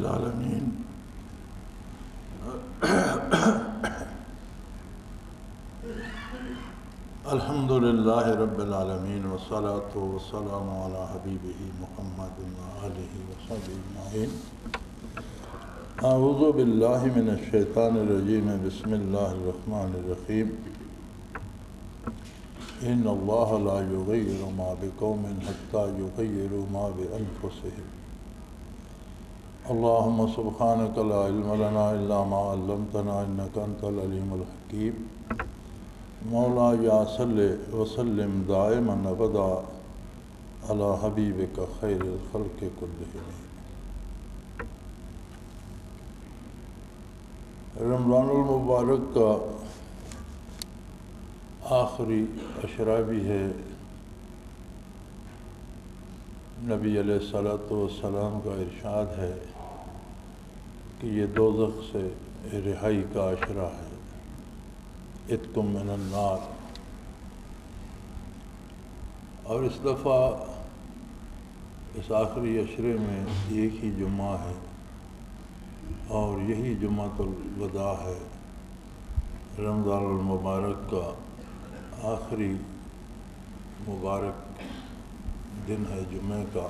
العالمین الحمدللہ رب العالمین والصلاة والسلام علی حبیبہ محمد وآلہ وصحبہ اجمعین۔ اعوذ باللہ من الشیطان الرجیم، بسم اللہ الرحمن الرحیم۔ ان اللہ لا یغیر ما بقوم حتی یغیروا ما بانفسہم۔ اللہم سبحانک لا علم لنا الا ما علمتنا انک انت العلیم الحکیم۔ مولا یا صلی وسلم دائما ابدا علی حبیبک خیر الخلق کلہم۔ رمضان المبارک کا آخری عشرہ بھی ہے۔ نبی علیہ الصلوۃ والسلام کا ارشاد ہے کہ یہ دوزخ سے رہائی کا عشرہ ہے، عتق من النار۔ اور اس دفعہ اس آخری عشرے میں ایک ہی جمعہ ہے اور یہی جمعۃ الوداع ہے۔ رمضان المبارک کا آخری مبارک دن ہے جمعہ کا۔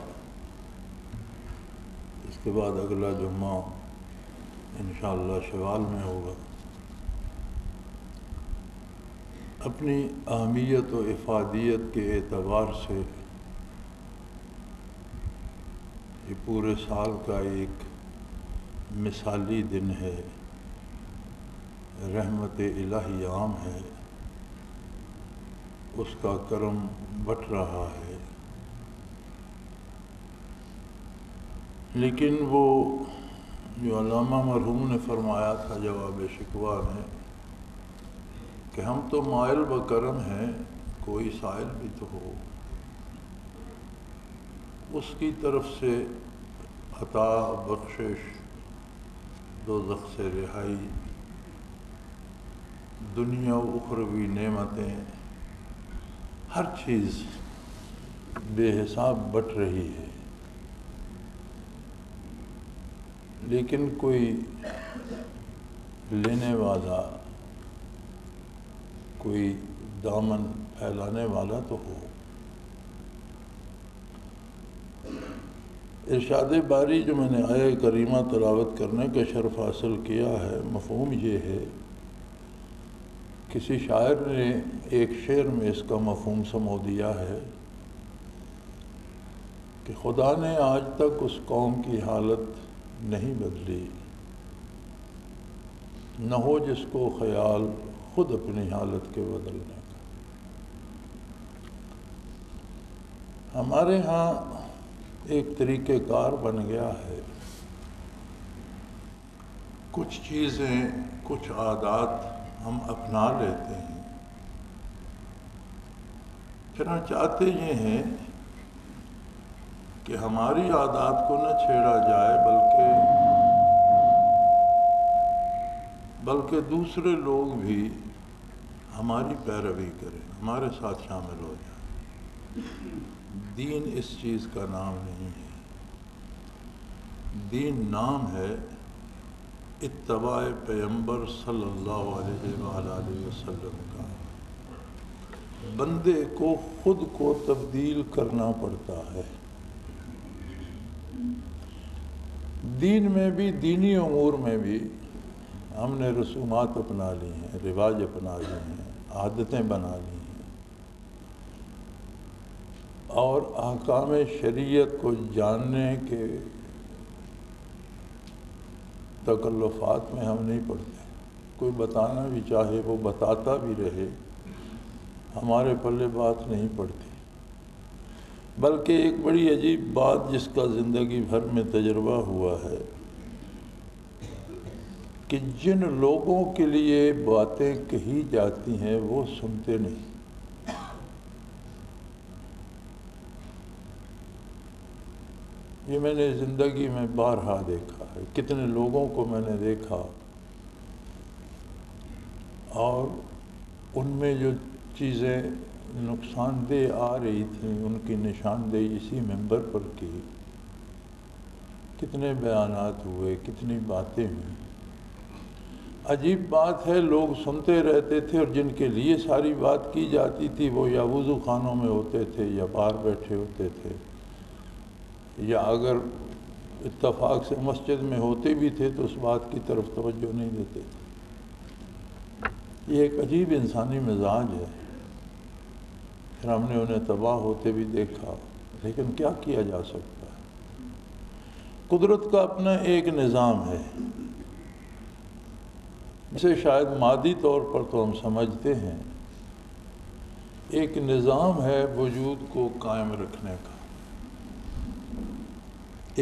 اس کے بعد اگلا جمعہ انشاءاللہ شوال میں ہوگا۔ اپنی اہمیت و افادیت کے اعتبار سے یہ پورے سال کا ایک مثالی دن ہے، رحمت الہی عام ہے، اس کا کرم بٹ رہا ہے۔ لیکن وہ جو علامہ مرحوم نے فرمایا تھا جواب شکوہ میں کہ ہم تو مائل بکرم ہیں، کوئی سائل بھی تو ہو، اس کی طرف سے عطا، بخشش، دوزخ سے رہائی، دنیا و اخروی نعمتیں، ہر چیز بے حساب بٹ رہی ہے۔ لیکن کوئی لینے والا، کوئی دامن پھیلانے والا تو ہو۔ ارشاد باری جو میں نے آیہ کریمہ تلاوت کرنے کا شرف حاصل کیا ہے، مفہوم یہ ہے، کسی شاعر نے ایک شعر میں اس کا مفہوم سمو دیا ہے کہ خدا نے آج تک اس قوم کی حالت نہیں بدلی، نہ ہو جس کو خیال خود اپنی حالت کے بدلنے کا۔ ہمارے ہاں ایک طریقہ کار بن گیا ہے، کچھ چیزیں، کچھ عادات ہم اپنا لیتے ہیں، پھر ہم چاہتے یہ ہیں کہ ہماری عادات کو نہ چھیڑا جائے بلکہ دوسرے لوگ بھی ہماری پیروی کریں، ہمارے ساتھ شامل ہو جائیں۔ دین اس چیز کا نام نہیں ہے۔ دین نام ہے اتباع پیغمبر صلی اللہ علیہ وآلہ وسلم کا۔ بندے کو خود کو تبدیل کرنا پڑتا ہے۔ دین میں بھی، دینی امور میں بھی ہم نے رسومات اپنا لی ہیں، رواج اپنا لی ہیں، عادتیں بنا لی ہیں، اور احکام شریعت کو جاننے کے تکلفات میں ہم نہیں پڑتے۔ کوئی بتانا بھی چاہے، وہ بتاتا بھی رہے، ہمارے پلے بات نہیں پڑتی۔ بلکہ ایک بڑی عجیب بات جس کا زندگی بھر میں تجربہ ہوا ہے کہ جن لوگوں کے لیے باتیں کہی جاتی ہیں وہ سنتے نہیں۔ یہ میں نے زندگی میں بارہا دیکھا ہے، کتنے لوگوں کو میں نے دیکھا، اور ان میں جو چیزیں نقصان دہ آ رہی تھیں ان کی نشاندہی اسی منبر پر کی کتنے بیانات ہوئے، کتنی باتیں ہوئیں۔ عجیب بات ہے، لوگ سنتے رہتے تھے اور جن کے لیے ساری بات کی جاتی تھی وہ یا وضو خانوں میں ہوتے تھے یا باہر بیٹھے ہوتے تھے، یا اگر اتفاق سے مسجد میں ہوتے بھی تھے تو اس بات کی طرف توجہ نہیں دیتے تھے۔ یہ ایک عجیب انسانی مزاج ہے۔ پھر ہم نے انہیں تباہ ہوتے بھی دیکھا، لیکن کیا کیا جا سکتا ہے؟ قدرت کا اپنا ایک نظام ہے جسے شاید مادی طور پر تو ہم سمجھتے ہیں، ایک نظام ہے وجود کو قائم رکھنے کا،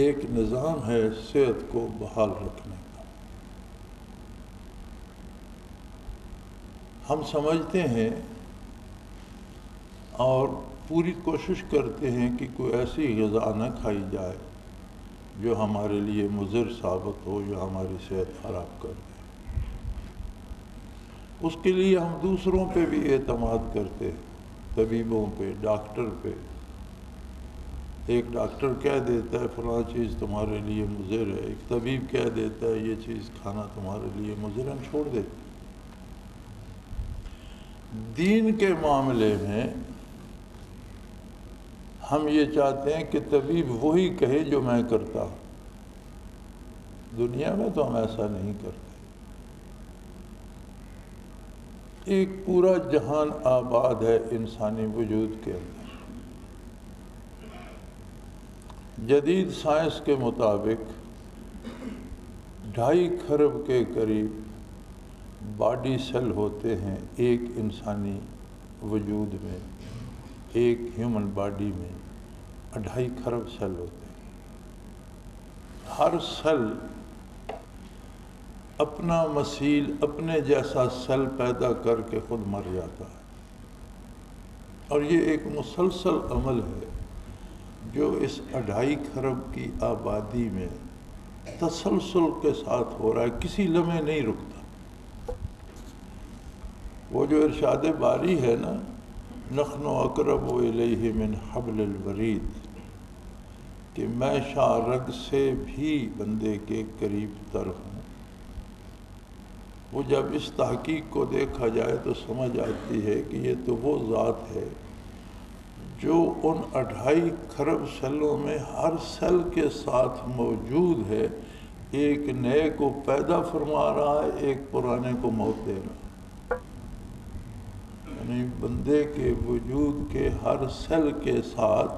ایک نظام ہے صحت کو بحال رکھنے کا۔ ہم سمجھتے ہیں اور پوری کوشش کرتے ہیں کہ کوئی ایسی غذا نہ کھائی جائے جو ہمارے لیے مضر ثابت ہو یا ہماری صحت خراب کر دے۔ اس کے لیے ہم دوسروں پہ بھی اعتماد کرتے ہیں، طبیبوں پہ، ڈاکٹر پہ۔ ایک ڈاکٹر کہہ دیتا ہے فلاں چیز تمہارے لیے مضر ہے، ایک طبیب کہہ دیتا ہے یہ چیز کھانا تمہارے لیے مضر ہے، ہم چھوڑ دیتے ہیں۔ دین کے معاملے میں ہم یہ چاہتے ہیں کہ طبیب وہی کہے جو میں کرتا ہوں۔ دنیا میں تو ہم ایسا نہیں کرتے۔ ایک پورا جہان آباد ہے انسانی وجود کے اندر۔ جدید سائنس کے مطابق 2.5 کھرب کے قریب باڈی سیل ہوتے ہیں ایک انسانی وجود میں، ایک ہیومن باڈی میں 2.5 کھرب سیل ہوتے ہیں۔ ہر سیل اپنا مثیل، اپنے جیسا سیل پیدا کر کے خود مر جاتا ہے، اور یہ ایک مسلسل عمل ہے جو اس 2.5 کھرب کی آبادی میں تسلسل کے ساتھ ہو رہا ہے، کسی لمحے نہیں رکتا۔ وہ جو ارشاد باری ہے نا، نحن اقرب الیہ من حبل الورید، کہ میں شاہ رگ سے بھی بندے کے قریب تر ہوں، وہ جب اس تحقیق کو دیکھا جائے تو سمجھ آتی ہے کہ یہ تو وہ ذات ہے جو ان 2.5 کھرب سیلوں میں ہر سیل کے ساتھ موجود ہے، ایک نئے کو پیدا فرما رہا ہے، ایک پرانے کو موت دے رہا ہے۔ یعنی بندے کے وجود کے ہر سیل کے ساتھ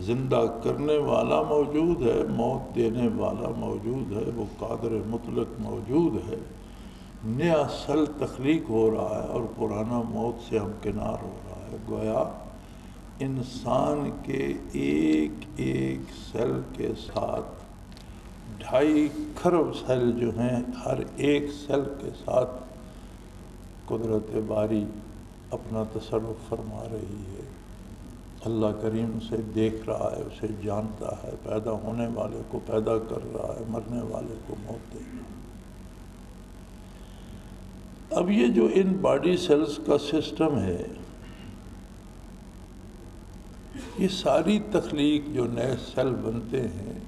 زندہ کرنے والا موجود ہے، موت دینے والا موجود ہے، وہ قادر مطلق موجود ہے۔ نیا سیل تخلیق ہو رہا ہے اور پرانا موت سے ہمکنار ہو رہا ہے۔ گویا انسان کے ایک ایک سیل کے ساتھ 2.5 کھرب سیل جو ہیں، ہر ایک سیل کے ساتھ قدرت باری اپنا تصرف فرما رہی ہے۔ اللہ کریم اسے دیکھ رہا ہے، اسے جانتا ہے، پیدا ہونے والے کو پیدا کر رہا ہے، مرنے والے کو موت دے رہا ہے۔ اب یہ جو ان باڈی سیلز کا سسٹم ہے، یہ ساری تخلیق جو نئے سیل بنتے ہیں،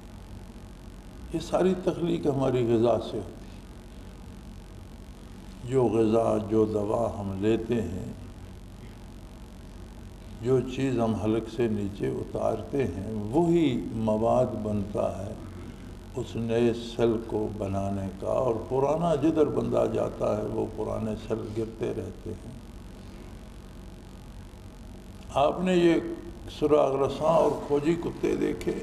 یہ ساری تخلیق ہماری غذا سے ہوتی ہے۔ جو غذا، جو دوا ہم لیتے ہیں، جو چیز ہم حلق سے نیچے اتارتے ہیں، وہی مواد بنتا ہے اس نئے سیل کو بنانے کا، اور پرانا جدھر بندہ جاتا ہے وہ پرانے سیل گرتے رہتے ہیں۔ آپ نے یہ سراغ رساں اور کھوجی کتے دیکھے؟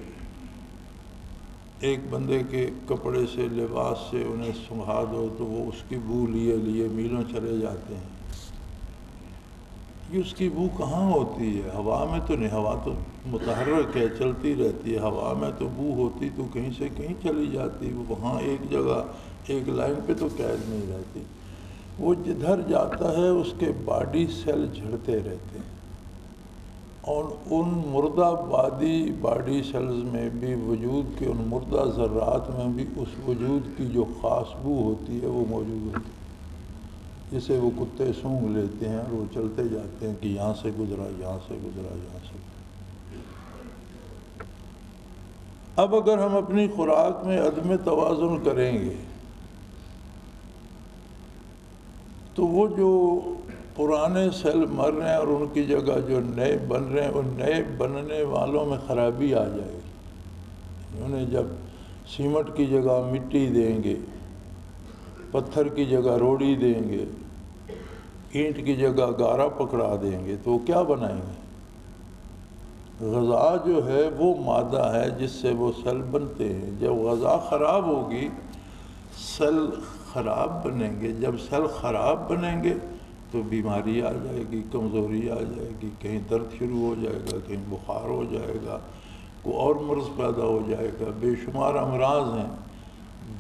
ایک بندے کے کپڑے سے، لباس سے انہیں سنگھا دو تو وہ اس کی بو لیے لیے میلوں چلے جاتے ہیں۔ یہ اس کی بو کہاں ہوتی ہے؟ ہوا میں تو نہیں، ہوا تو متحرک ہے، چلتی رہتی ہے۔ ہوا میں تو بو ہوتی تو کہیں سے کہیں چلی جاتی، وہ وہاں ایک جگہ ایک لائن پہ تو قید نہیں رہتی۔ وہ جدھر جاتا ہے اس کے باڈی سیل جھڑتے رہتے ہیں، اور ان مردہ باڈی سیلز میں بھی، وجود کے ان مردہ ذرات میں بھی اس وجود کی جو خاص بو ہوتی ہے وہ موجود ہوتی ہے، جسے وہ کتے سونگھ لیتے ہیں اور وہ چلتے جاتے ہیں کہ یہاں سے گزرا، یہاں سے گزرا، یہاں سے گزرا۔ اب اگر ہم اپنی خوراک میں عدم توازن کریں گے تو وہ جو پرانے سیل مر رہے ہیں اور ان کی جگہ جو نئے بن رہے ہیں، ان نئے بننے والوں میں خرابی آ جائے گی۔ انہیں جب سیمنٹ کی جگہ مٹی دیں گے، پتھر کی جگہ روڑی دیں گے، اینٹ کی جگہ گارا پکڑا دیں گے، تو وہ کیا بنائیں گے؟ غذا جو ہے وہ مادہ ہے جس سے وہ سیل بنتے ہیں۔ جب غذا خراب ہوگی سیل خراب بنیں گے، جب سیل خراب بنیں گے تو بیماری آ جائے گی، کمزوری آ جائے گی، کہیں درد شروع ہو جائے گا، کہیں بخار ہو جائے گا، کوئی اور مرض پیدا ہو جائے گا۔ بے شمار امراض ہیں۔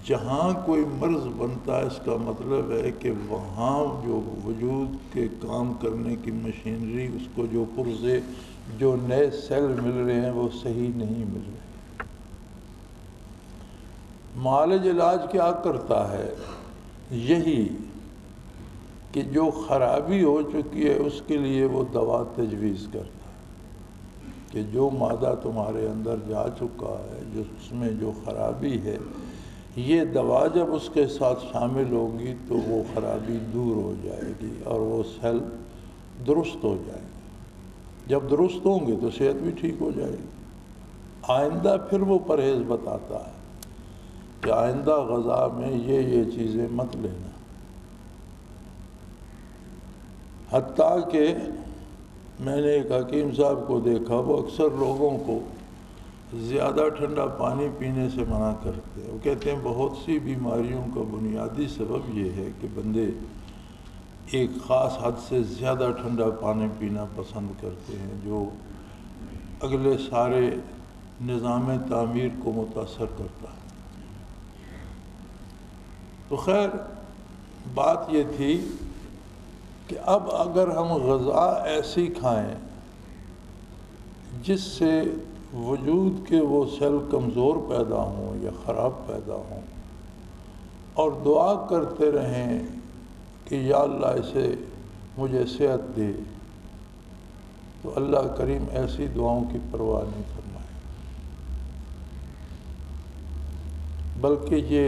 جہاں کوئی مرض بنتا ہے اس کا مطلب ہے کہ وہاں جو وجود کے کام کرنے کی مشینری، اس کو جو پرزے، جو نئے سیل مل رہے ہیں وہ صحیح نہیں مل رہے۔ معالج علاج کیا کرتا ہے؟ یہی کہ جو خرابی ہو چکی ہے اس کے لیے وہ دوا تجویز کرتا ہے کہ جو مادہ تمہارے اندر جا چکا ہے، جو اس میں جو خرابی ہے، یہ دوا جب اس کے ساتھ شامل ہوگی تو وہ خرابی دور ہو جائے گی اور وہ سیل درست ہو جائے گی۔ جب درست ہوں گے تو صحت بھی ٹھیک ہو جائے گی۔ آئندہ پھر وہ پرہیز بتاتا ہے کہ آئندہ غذا میں یہ چیزیں مت لینا۔ حتیٰ کہ میں نے ایک حکیم صاحب کو دیکھا، وہ اکثر لوگوں کو زیادہ ٹھنڈا پانی پینے سے منع کرتے ہیں۔ وہ کہتے ہیں بہت سی بیماریوں کا بنیادی سبب یہ ہے کہ بندے ایک خاص حد سے زیادہ ٹھنڈا پانی پینا پسند کرتے ہیں، جو اگلے سارے نظام تعمیر کو متاثر کرتا ہے۔ تو خیر بات یہ تھی کہ اب اگر ہم غذا ایسی کھائیں جس سے وجود کے وہ سیل کمزور پیدا ہوں یا خراب پیدا ہوں، اور دعا کرتے رہیں کہ یا اللہ اسے مجھے صحت دے، تو اللہ کریم ایسی دعاؤں کی پرواہ نہیں فرمائے، بلکہ یہ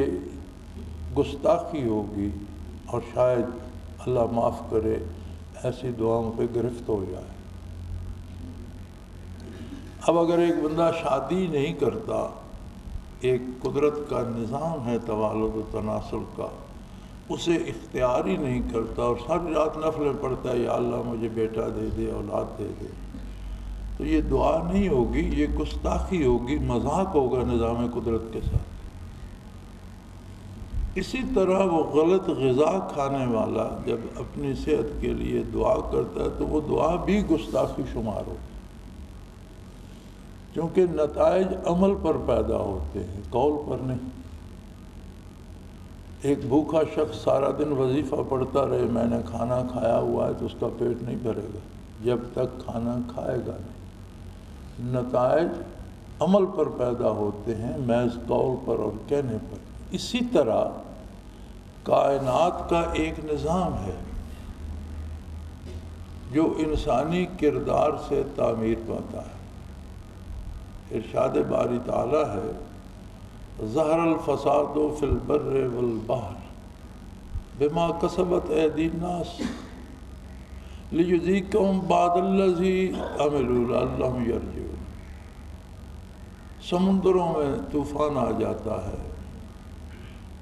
گستاخی ہوگی اور شاید اللہ معاف کرے ایسی دعاؤں پہ گرفت ہو جائے۔ اب اگر ایک بندہ شادی نہیں کرتا، ایک قدرت کا نظام ہے توالد و تناسل کا، اسے اختیار ہی نہیں کرتا اور ساری رات نفلیں پڑھتا ہے یا اللہ مجھے بیٹا دے دے، اولاد دے دے، تو یہ دعا نہیں ہوگی، یہ گستاخی ہوگی، مذاق ہوگا نظام قدرت کے ساتھ۔ اسی طرح وہ غلط غذا کھانے والا جب اپنی صحت کے لیے دعا کرتا ہے تو وہ دعا بھی گستاخی شمار ہوتی، کیونکہ نتائج عمل پر پیدا ہوتے ہیں، قول پر نہیں۔ ایک بھوکا شخص سارا دن وظیفہ پڑھتا رہے میں نے کھانا کھایا ہوا ہے تو اس کا پیٹ نہیں بھرے گا جب تک کھانا کھائے گا نہیں۔ نتائج عمل پر پیدا ہوتے ہیں، محض قول پر اور کہنے پر۔ اسی طرح کائنات کا ایک نظام ہے جو انسانی کردار سے تعمیر پاتا ہے۔ ارشاد باری تعالیٰ ہے ظہر الفساد فی البر والبحر بما کسبت ایدی الناس لیذیقہم بعض الذی عملوا لعلہم یرجعون۔ سمندروں میں طوفان آ جاتا ہے،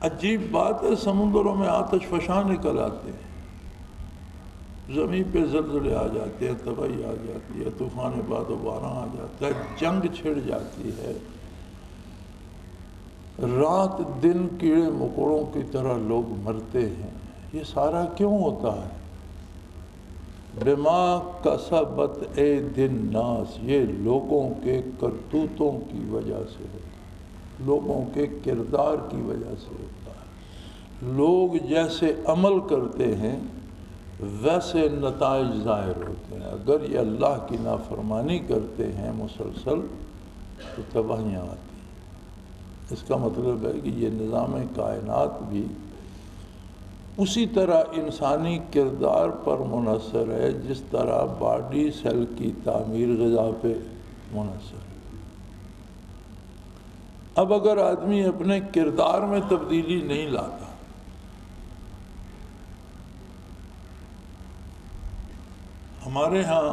عجیب بات ہے، سمندروں میں آتش فشاں نکل آتے ہیں، زمین پہ زلزلے آ جاتے ہیں، تباہی آ جاتی ہے، طوفان باد و باران آ جاتا ہے، جنگ چھڑ جاتی ہے، رات دن کیڑے مکوڑوں کی طرح لوگ مرتے ہیں۔ یہ سارا کیوں ہوتا ہے؟ بما کسبت ایدی الناس، یہ لوگوں کے کرتوتوں کی وجہ سے ہوتا ہے، لوگوں کے کردار کی وجہ سے ہوتا ہے۔ لوگ جیسے عمل کرتے ہیں ویسے نتائج ظاہر ہوتے ہیں۔ اگر یہ اللہ کی نافرمانی کرتے ہیں مسلسل تو تباہیاں آتی ہیں۔ اس کا مطلب ہے کہ یہ نظام کائنات بھی اسی طرح انسانی کردار پر منحصر ہے جس طرح باڈی سیل کی تعمیر غذا پہ منحصر ہے۔ اب اگر آدمی اپنے کردار میں تبدیلی نہیں لاتا، ہمارے ہاں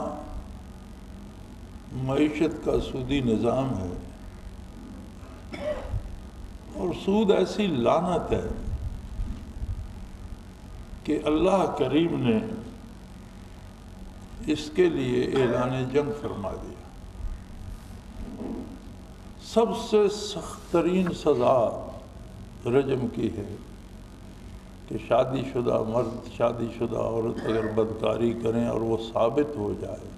معیشت کا سودی نظام ہے، اور سود ایسی لعنت ہے کہ اللہ کریم نے اس کے لیے اعلان جنگ فرما دیا۔ سب سے سخت ترین سزا رجم کی ہے کہ شادی شدہ مرد، شادی شدہ عورت اگر بدکاری کریں اور وہ ثابت ہو جائے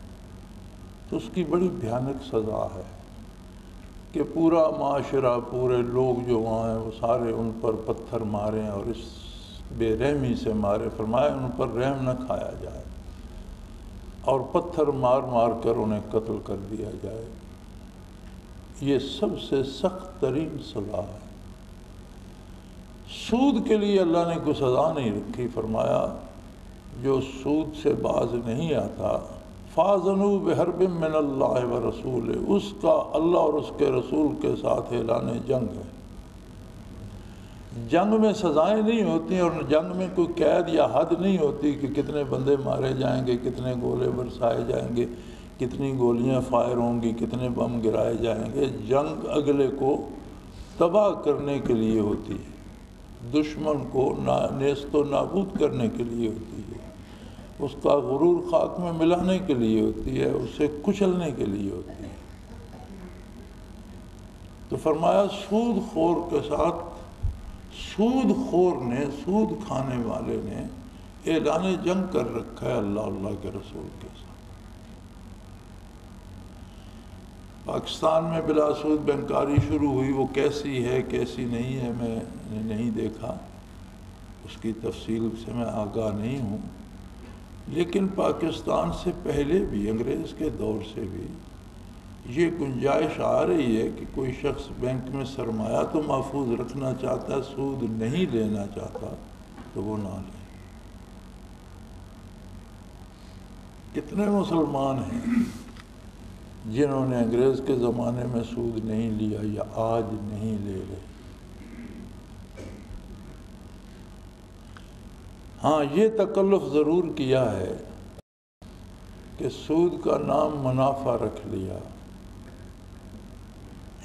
تو اس کی بڑی بھیانک سزا ہے کہ پورا معاشرہ، پورے لوگ جو وہاں ہیں وہ سارے ان پر پتھر ماریں اور اس بے رحمی سے مارے، فرمایا ان پر رحم نہ کھایا جائے اور پتھر مار مار کر انہیں قتل کر دیا جائے۔ یہ سب سے سخت ترین سزا ہے۔ سود کے لیے اللہ نے کوئی سزا نہیں رکھی، فرمایا جو سود سے باز نہیں آتا فَأَذَنُوا بِحَرْبٍ مِّنَ اللَّهِ وَرَسُولِهِ، اس کا اللہ اور اس کے رسول کے ساتھ اعلان جنگ ہے۔ جنگ میں سزائیں نہیں ہوتی اور جنگ میں کوئی قید یا حد نہیں ہوتی کہ کتنے بندے مارے جائیں گے، کتنے گولے برسائے جائیں گے، کتنی گولیاں فائر ہوں گی، کتنے بم گرائے جائیں گے۔ جنگ اگلے کو تباہ کرنے کے لیے ہوتی ہے، دشمن کو نیست و نابود کرنے کے لیے ہوتی ہے، اس کا غرور خاک میں ملانے کے لیے ہوتی ہے، اسے کچلنے کے لیے ہوتی ہے۔ تو فرمایا سود خور کے ساتھ، سود خور نے، سود کھانے والے نے اعلان جنگ کر رکھا ہے اللہ کے رسول کے ساتھ۔ پاکستان میں بلا سود بینکاری شروع ہوئی، وہ کیسی ہے کیسی نہیں ہے میں نے نہیں دیکھا، اس کی تفصیل سے میں آگاہ نہیں ہوں، لیکن پاکستان سے پہلے بھی، انگریز کے دور سے بھی یہ گنجائش آ رہی ہے کہ کوئی شخص بینک میں سرمایہ تو محفوظ رکھنا چاہتا ہے، سود نہیں لینا چاہتا تو وہ نہ لے۔ کتنے مسلمان ہیں جنہوں نے انگریز کے زمانے میں سود نہیں لیا یا آج نہیں لے رہے؟ ہاں یہ تکلف ضرور کیا ہے کہ سود کا نام منافع رکھ لیا،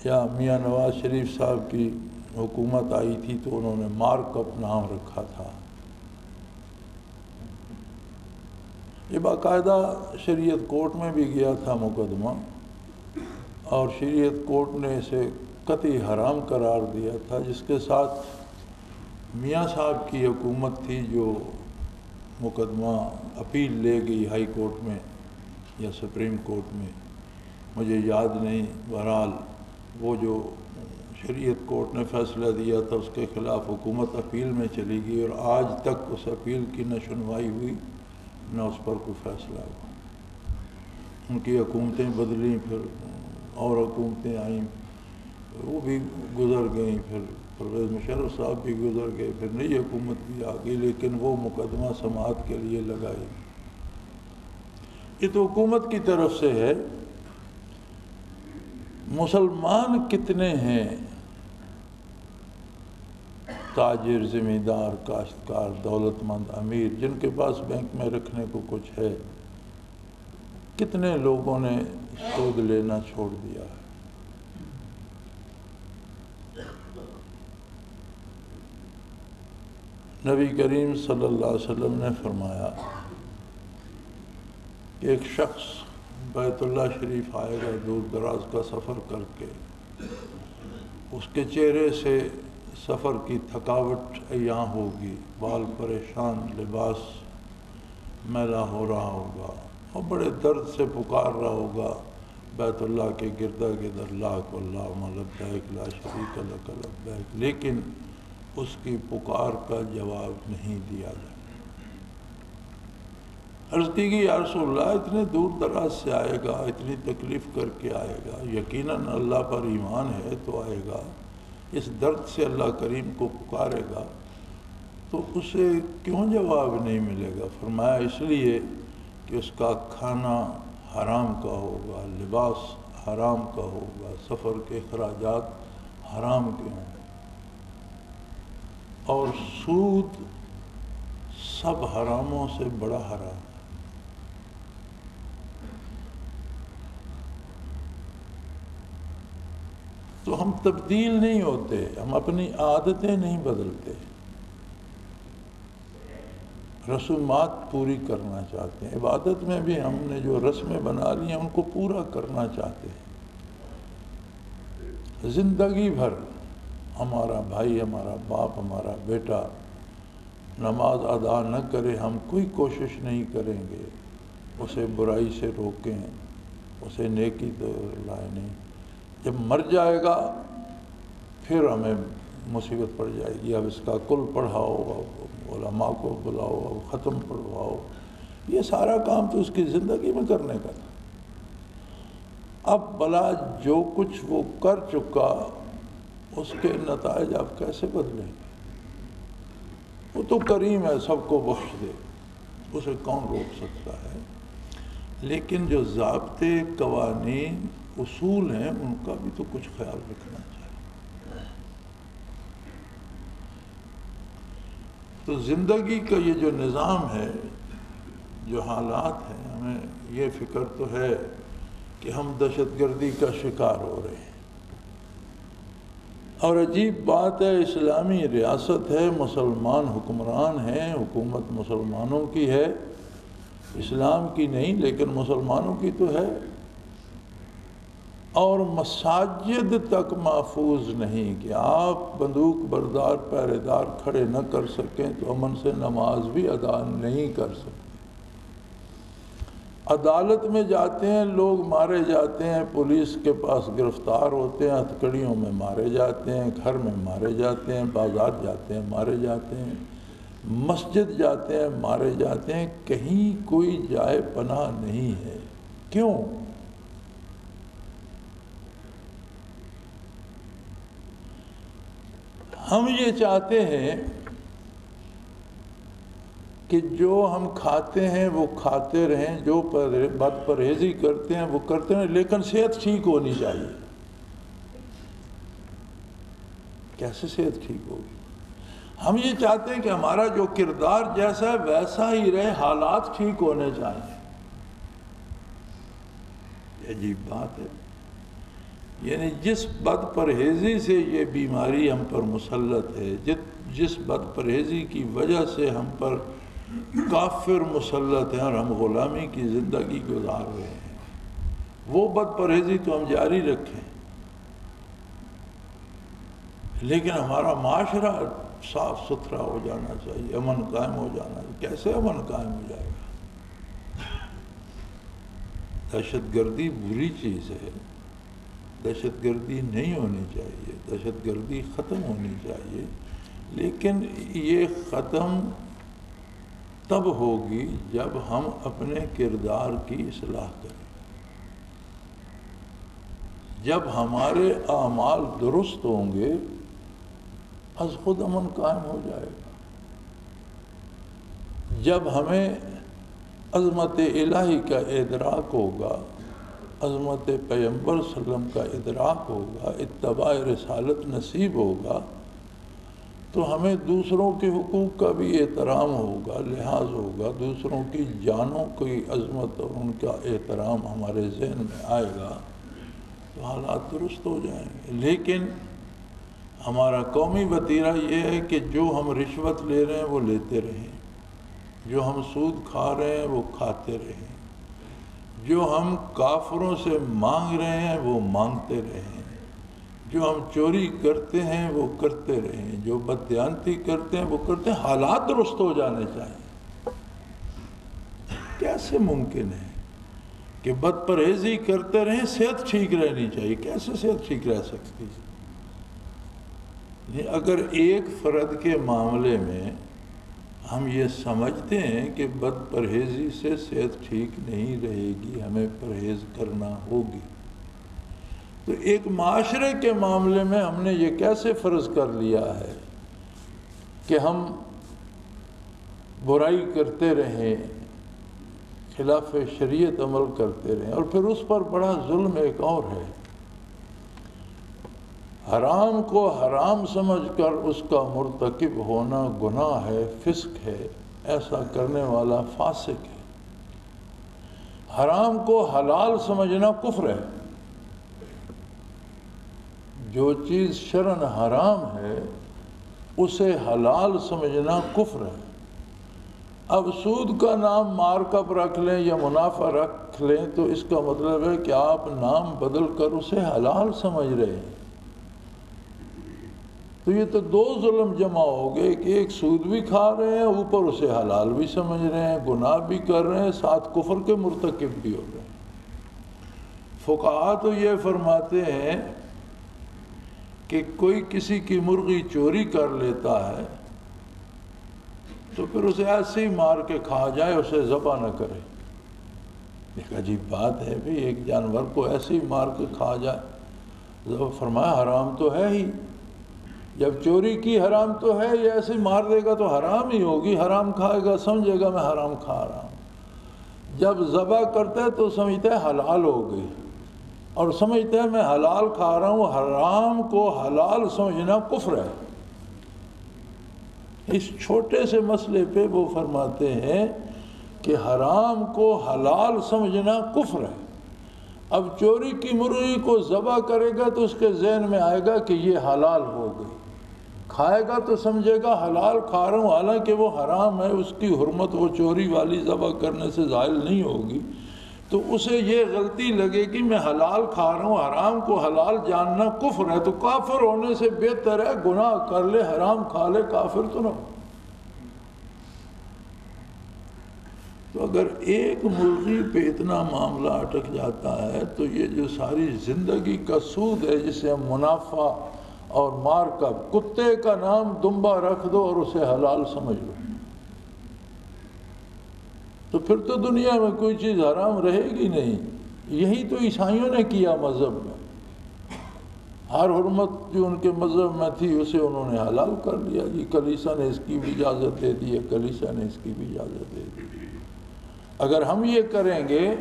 یا میاں نواز شریف صاحب کی حکومت آئی تھی تو انہوں نے مارک اپ نام رکھا تھا۔ یہ باقاعدہ شریعت کورٹ میں بھی گیا تھا مقدمہ، اور شریعت کورٹ نے اسے قطعی حرام قرار دیا تھا، جس کے ساتھ میاں صاحب کی حکومت تھی جو مقدمہ اپیل لے گئی ہائی کورٹ میں یا سپریم کورٹ میں، مجھے یاد نہیں، بہرحال وہ جو شریعت کورٹ نے فیصلہ دیا تھا اس کے خلاف حکومت اپیل میں چلی گئی، اور آج تک اس اپیل کی نہ سنوائی ہوئی نہ اس پر کوئی فیصلہ ہوا۔ ان کی حکومتیں بدلیں، پھر اور حکومتیں آئیں، وہ بھی گزر گئیں، پھر پرویز مشرف صاحب بھی گزر گئے، پھر نئی حکومت بھی آ گئی، لیکن وہ مقدمہ سماعت کے لیے لگائی۔ یہ تو حکومت کی طرف سے ہے۔ مسلمان کتنے ہیں تاجر، ذمہ دار، کاشتکار، دولت مند، امیر، جن کے پاس بینک میں رکھنے کو کچھ ہے؟ کتنے لوگوں نے سود لینا چھوڑ دیا ہے؟ نبی کریم صلی اللہ علیہ وسلم نے فرمایا کہ ایک شخص بیت اللہ شریف آئے گا دور دراز کا سفر کر کے، اس کے چہرے سے سفر کی تھکاوٹ عیاں ہوگی، بال پریشان، لباس میلا ہو رہا ہوگا اور بڑے درد سے پکار رہا ہوگا بیت اللہ کے گردا گرد لاک اللہم لبیک لا شریک لک لبیک، لیکن اس کی پکار کا جواب نہیں دیا جائے۔ عرض کی گئی یا رسول اللہ اتنے دور دراز سے آئے گا، اتنی تکلیف کر کے آئے گا، یقیناً اللہ پر ایمان ہے تو آئے گا، اس درد سے اللہ کریم کو پکارے گا، تو اسے کیوں جواب نہیں ملے گا؟ فرمایا اس لیے کہ اس کا کھانا حرام کا ہوگا، لباس حرام کا ہوگا، سفر کے اخراجات حرام کیوں؟ اور سود سب حراموں سے بڑا حرام ہے۔ تو ہم تبدیل نہیں ہوتے، ہم اپنی عادتیں نہیں بدلتے، رسومات پوری کرنا چاہتے ہیں۔ عبادت میں بھی ہم نے جو رسمیں بنا لی ہیں ان کو پورا کرنا چاہتے ہیں۔ زندگی بھر ہمارا بھائی، ہمارا باپ، ہمارا بیٹا نماز ادا نہ کرے، ہم کوئی کوشش نہیں کریں گے اسے برائی سے روکیں، اسے نیکی طرف لائیں۔ نہیں، جب مر جائے گا پھر ہمیں مصیبت پڑ جائے گی، اب اس کا کل پڑھاؤ، اب علماء کو بلاؤ، اب ختم پڑھواؤ۔ یہ سارا کام تو اس کی زندگی میں کرنے کا تھا۔ اب بلا جو کچھ وہ کر چکا اس کے نتائج آپ کیسے بدلیں گے؟ وہ تو کریم ہے، سب کو بخش دے، اسے کون روک سکتا ہے؟ لیکن جو ضابطے، قوانین، اصول ہیں ان کا بھی تو کچھ خیال رکھنا چاہیے۔ تو زندگی کا یہ جو نظام ہے، جو حالات ہیں، ہمیں یہ فکر تو ہے کہ ہم دہشت گردی کا شکار ہو رہے ہیں۔ اور عجیب بات ہے، اسلامی ریاست ہے، مسلمان حکمران ہیں، حکومت مسلمانوں کی ہے، اسلام کی نہیں لیکن مسلمانوں کی تو ہے، اور مساجد تک محفوظ نہیں کہ آپ بندوق بردار پہرے دار کھڑے نہ کر سکیں تو امن سے نماز بھی ادا نہیں کر سکتے۔ عدالت میں جاتے ہیں، لوگ مارے جاتے ہیں، پولیس کے پاس گرفتار ہوتے ہیں، ہتھکڑیوں میں مارے جاتے ہیں، گھر میں مارے جاتے ہیں، بازار جاتے ہیں مارے جاتے ہیں، مسجد جاتے ہیں مارے جاتے ہیں، کہیں کوئی جائے پناہ نہیں ہے۔ کیوں؟ ہم یہ چاہتے ہیں کہ جو ہم کھاتے ہیں وہ کھاتے رہیں، جو بد پرہیزی کرتے ہیں وہ کرتے رہیں، لیکن صحت ٹھیک ہونی چاہیے۔ کیسے صحت ٹھیک ہوگی؟ ہم یہ چاہتے ہیں کہ ہمارا جو کردار جیسا ہے ویسا ہی رہے، حالات ٹھیک ہونے چاہیے۔ یہ عجیب بات ہے، یعنی جس بد پرہیزی سے یہ بیماری ہم پر مسلط ہے، جس بد پرہیزی کی وجہ سے ہم پر کافر مسلط ہیں اور ہم غلامی کی زندگی گزار رہے ہیں، وہ بد پرہیزی تو ہم جاری رکھیں، لیکن ہمارا معاشرہ صاف ستھرا ہو جانا چاہیے، امن قائم ہو جانا چاہیے۔ کیسے امن قائم ہو جائے گا؟ دہشت گردی بری چیز ہے، دہشت گردی نہیں ہونی چاہیے، دہشت گردی ختم ہونی چاہیے، لیکن یہ ختم تب ہوگی جب ہم اپنے کردار کی اصلاح کریں، جب ہمارے اعمال درست ہوں گے از خود امن قائم ہو جائے گا۔ جب ہمیں عظمت الہی کا ادراک ہوگا، عظمت پیغمبر صلی اللہ علیہ وسلم کا ادراک ہوگا، اتباع رسالت نصیب ہوگا، تو ہمیں دوسروں کے حقوق کا بھی احترام ہوگا، لحاظ ہوگا، دوسروں کی جانوں کی عظمت اور ان کا احترام ہمارے ذہن میں آئے گا تو حالات درست ہو جائیں گے۔ لیکن ہمارا قومی وتیرہ یہ ہے کہ جو ہم رشوت لے رہے ہیں وہ لیتے رہیں، جو ہم سود کھا رہے ہیں وہ کھاتے رہیں، جو ہم کافروں سے مانگ رہے ہیں وہ مانگتے رہیں، جو ہم چوری کرتے ہیں وہ کرتے رہیں، جو بددیانتی کرتے ہیں وہ کرتے ہیں۔ حالات درست ہو جانے چاہیے۔ کیسے ممکن ہے کہ بد پرہیزی کرتے رہیں، صحت ٹھیک رہنی چاہیے؟ کیسے صحت ٹھیک رہ سکتی ہے؟ اگر ایک فرد کے معاملے میں ہم یہ سمجھتے ہیں کہ بد پرہیزی سے صحت ٹھیک نہیں رہے گی، ہمیں پرہیز کرنا ہوگی، تو ایک معاشرے کے معاملے میں ہم نے یہ کیسے فرض کر لیا ہے کہ ہم برائی کرتے رہیں، خلاف شریعت عمل کرتے رہیں؟ اور پھر اس پر بڑا ظلم ایک اور ہے، حرام کو حرام سمجھ کر اس کا مرتکب ہونا گناہ ہے، فسق ہے، ایسا کرنے والا فاسق ہے۔ حرام کو حلال سمجھنا کفر ہے۔ جو چیز شرعاً حرام ہے اسے حلال سمجھنا کفر ہے۔ اب سود کا نام مارکب رکھ لیں یا منافع رکھ لیں تو اس کا مطلب ہے کہ آپ نام بدل کر اسے حلال سمجھ رہے ہیں۔ تو یہ تو دو ظلم جمع ہو گئے کہ ایک سود بھی کھا رہے ہیں، اوپر اسے حلال بھی سمجھ رہے ہیں، گناہ بھی کر رہے ہیں، ساتھ کفر کے مرتکب بھی ہو رہے ہیں۔ فقہا تو یہ فرماتے ہیں کہ کوئی کسی کی مرغی چوری کر لیتا ہے تو پھر اسے ایسے ہی مار کے کھا جائے، اسے ذبح نہ کرے۔ ایک عجیب بات ہے بھی، ایک جانور کو ایسے ہی مار کے کھا جائے۔ ذبح فرمایا حرام تو ہے ہی، جب چوری کی حرام تو ہے، یہ ایسے ہی مار دے گا تو حرام ہی ہوگی، حرام کھائے گا سمجھے گا میں حرام کھا رہا ہوں۔ جب ذبح کرتا ہے تو سمجھتا ہے حلال ہو گئی، اور سمجھتا ہے میں حلال کھا رہا ہوں۔ حرام کو حلال سمجھنا کفر ہے۔ اس چھوٹے سے مسئلے پہ وہ فرماتے ہیں کہ حرام کو حلال سمجھنا کفر ہے۔ اب چوری کی مرغی کو ذبح کرے گا تو اس کے ذہن میں آئے گا کہ یہ حلال ہو گئی، کھائے گا تو سمجھے گا حلال کھا رہا ہوں، حالانکہ وہ حرام ہے، اس کی حرمت وہ چوری والی ذبح کرنے سے زائل نہیں ہوگی۔ تو اسے یہ غلطی لگے گی میں حلال کھا رہا ہوں، حرام کو حلال جاننا کفر ہے، تو کافر ہونے سے بہتر ہے گناہ کر لے، حرام کھا لے، کافر تو نہ ہو۔ تو اگر ایک مرغی پہ اتنا معاملہ اٹک جاتا ہے تو یہ جو ساری زندگی کا سود ہے جسے ہم منافع اور مارکب، کتے کا نام دمبا رکھ دو اور اسے حلال سمجھ لو، تو پھر تو دنیا میں کوئی چیز حرام رہے گی نہیں۔ یہی تو عیسائیوں نے کیا مذہب میں، ہر حرمت جو ان کے مذہب میں تھی اسے انہوں نے حلال کر لیا۔ جی کلیسا نے اس کی بھی اجازت دے دی ہے، کلیسا نے اس کی بھی اجازت دے دی۔ اگر ہم یہ کریں گے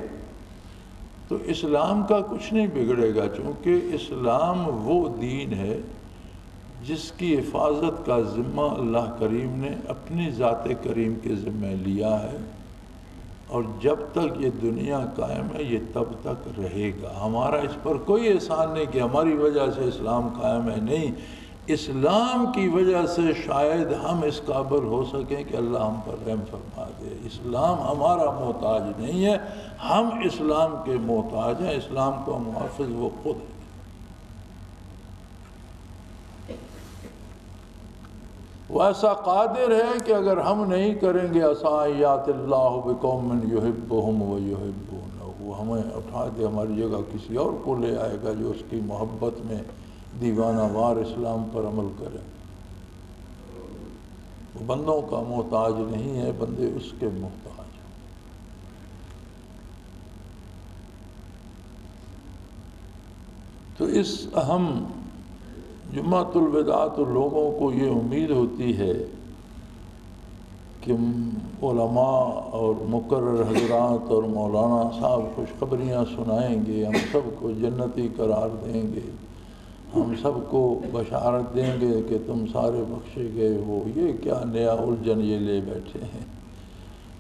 تو اسلام کا کچھ نہیں بگڑے گا، چونکہ اسلام وہ دین ہے جس کی حفاظت کا ذمہ اللہ کریم نے اپنی ذات کریم کے ذمہ لیا ہے، اور جب تک یہ دنیا قائم ہے یہ تب تک رہے گا۔ ہمارا اس پر کوئی احسان نہیں کہ ہماری وجہ سے اسلام قائم ہے، نہیں، اسلام کی وجہ سے شاید ہم اس قابل ہو سکیں کہ اللہ ہم پر رحم فرما دے۔ اسلام ہمارا محتاج نہیں ہے، ہم اسلام کے محتاج ہیں، اسلام کا محافظ وہ خود ہے۔ وہ ایسا قادر ہے کہ اگر ہم نہیں کریں گے عصایات اللہ بقوم یحبہم ویحبونہ، وہ ہمیں اٹھا دے، ہماری جگہ کسی اور کو لے آئے گا جو اس کی محبت میں دیوانہ وار اسلام پر عمل کرے۔ وہ بندوں کا محتاج نہیں ہے، بندے اس کے محتاج ہیں۔ تو اس اہم جمعۃ الوداع تو لوگوں کو یہ امید ہوتی ہے کہ علماء اور مقرر حضرات اور مولانا صاحب خوشخبریاں سنائیں گے، ہم سب کو جنتی قرار دیں گے، ہم سب کو بشارت دیں گے کہ تم سارے بخشے گئے ہو۔ یہ کیا نیا الجھن یہ لے بیٹھے ہیں؟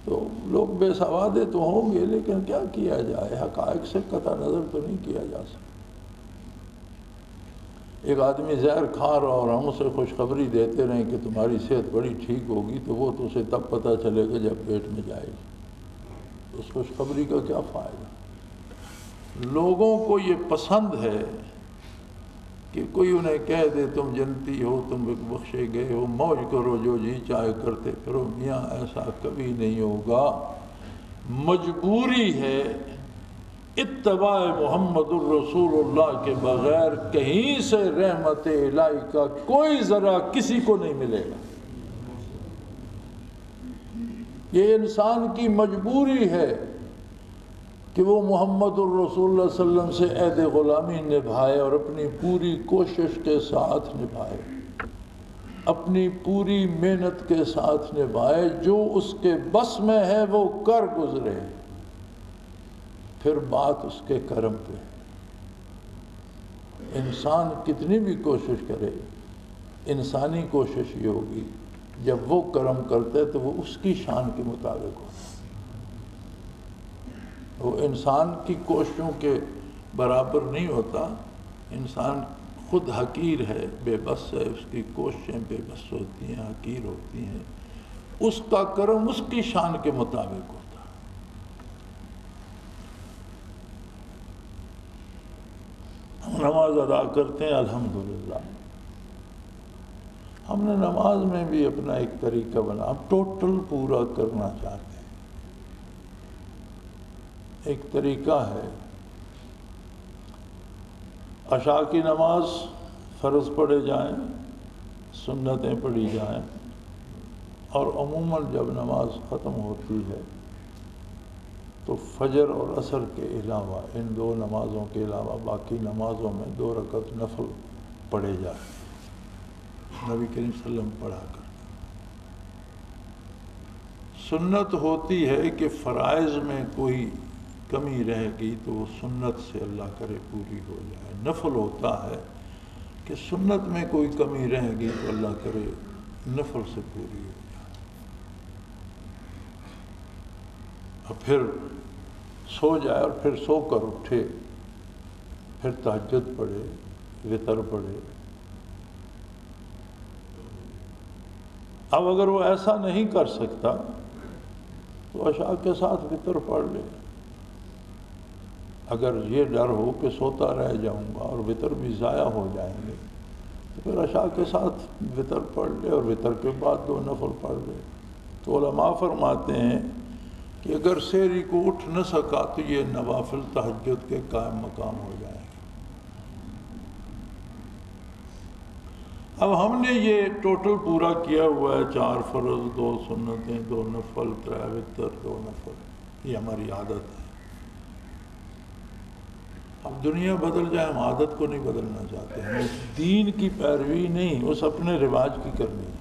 تو لوگ بے سوادے تو ہوں گے، لیکن کیا کیا جائے، حقائق سے قطع نظر تو نہیں کیا جا سکتا۔ ایک آدمی زہر کھا رہا اور ہم اسے خوشخبری دیتے رہیں کہ تمہاری صحت بڑی ٹھیک ہوگی، تو وہ تو اسے تب پتہ چلے گا جب پیٹ میں جائے گی۔ اس خوشخبری کا کیا فائدہ؟ لوگوں کو یہ پسند ہے کہ کوئی انہیں کہہ دے تم جنتی ہو، تم بخشے گئے ہو، موج کرو، جو جی چاہے کرتے پھرو۔ میاں ایسا کبھی نہیں ہوگا۔ مجبوری ہے، اتباع محمد الرسول اللہ کے بغیر کہیں سے رحمت الہی کا کوئی ذرا کسی کو نہیں ملے گا۔ یہ انسان کی مجبوری ہے کہ وہ محمد الرسول اللہ صلی اللہ علیہ وسلم سے عہد غلامی نبھائے اور اپنی پوری کوشش کے ساتھ نبھائے، اپنی پوری محنت کے ساتھ نبھائے، جو اس کے بس میں ہے وہ کر گزرے، پھر بات اس کے کرم پہ۔ انسان کتنی بھی کوشش کرے، انسانی کوشش یہ ہوگی جب وہ کرم کرتا ہے تو وہ اس کی شان کے مطابق ہوتا ہے، وہ انسان کی کوششوں کے برابر نہیں ہوتا۔ انسان خود حقیر ہے، بے بس ہے، اس کی کوششیں بے بس ہوتی ہیں، حقیر ہوتی ہیں، اس کا کرم اس کی شان کے مطابق ہوتا ہے۔ ہم نماز ادا کرتے ہیں الحمدللہ، ہم نے نماز میں بھی اپنا ایک طریقہ بنا، ہم ٹوٹل پورا کرنا چاہتے ہیں۔ ایک طریقہ ہے، عشاء کی نماز فرض پڑھے جائیں، سنتیں پڑھی جائیں، اور عموماً جب نماز ختم ہوتی ہے تو فجر اور عصر کے علاوہ، ان دو نمازوں کے علاوہ باقی نمازوں میں 2 رکعت نفل پڑھے جائیں۔ نبی کریم صلی اللہ علیہ وسلم پڑھا کرتے۔ سنت ہوتی ہے کہ فرائض میں کوئی کمی رہ گئی تو وہ سنت سے اللہ کرے پوری ہو جائے۔ نفل ہوتا ہے کہ سنت میں کوئی کمی رہ گئی تو اللہ کرے نفل سے پوری ہو جائے، اور پھر سو جائے، اور پھر سو کر اٹھے، پھر تہجد پڑھے، وتر پڑھے۔ اب اگر وہ ایسا نہیں کر سکتا تو عشاء کے ساتھ وتر پڑھ لے۔ اگر یہ ڈر ہو کہ سوتا رہ جاؤں گا اور وتر بھی ضائع ہو جائیں گے تو پھر عشاء کے ساتھ وتر پڑھ لے، اور وتر کے بعد 2 نفل پڑھ لے۔ تو علماء فرماتے ہیں کہ اگر سحری کو اٹھ نہ سکا تو یہ نوافل تہجد کے قائم مقام ہو جائیں گے۔ اب ہم نے یہ ٹوٹل پورا کیا ہوا ہے، 4 فرض، 2 سنتیں، 2 نفل، 3 وتر، 2 نفل، یہ ہماری عادت ہے۔ اب دنیا بدل جائے، ہم عادت کو نہیں بدلنا چاہتے، ہمیں اس دین کی پیروی نہیں، اس اپنے رواج کی کرنی ہے۔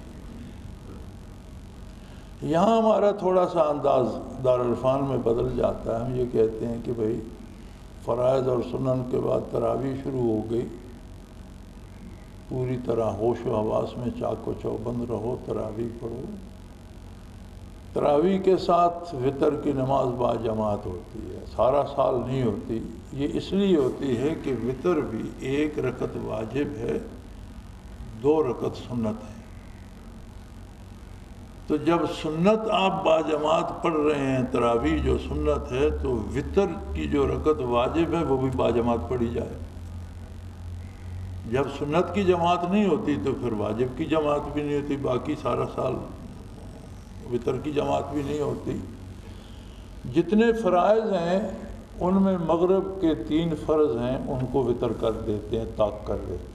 یہاں ہمارا تھوڑا سا انداز دارالعرفان میں بدل جاتا ہے، ہم یہ کہتے ہیں کہ بھئی فرائض اور سنن کے بعد تراویح شروع ہو گئی، پوری طرح ہوش و حواس میں چاق و چوبند رہو، تراویح پڑھو۔ تراویح کے ساتھ وتر کی نماز با جماعت ہوتی ہے، سارا سال نہیں ہوتی۔ یہ اس لیے ہوتی ہے کہ وتر بھی 1 رکعت واجب ہے، 2 رکعت سنت ہے۔ تو جب سنت آپ با جماعت پڑھ رہے ہیں، تراویح جو سنت ہے، تو وتر کی جو رکعت واجب ہے وہ بھی با جماعت پڑھی جائے۔ جب سنت کی جماعت نہیں ہوتی تو پھر واجب کی جماعت بھی نہیں ہوتی، باقی سارا سال وتر کی جماعت بھی نہیں ہوتی۔ جتنے فرائض ہیں ان میں مغرب کے 3 فرض ہیں، ان کو وتر کر دیتے ہیں، طاق کر دیتے ہیں۔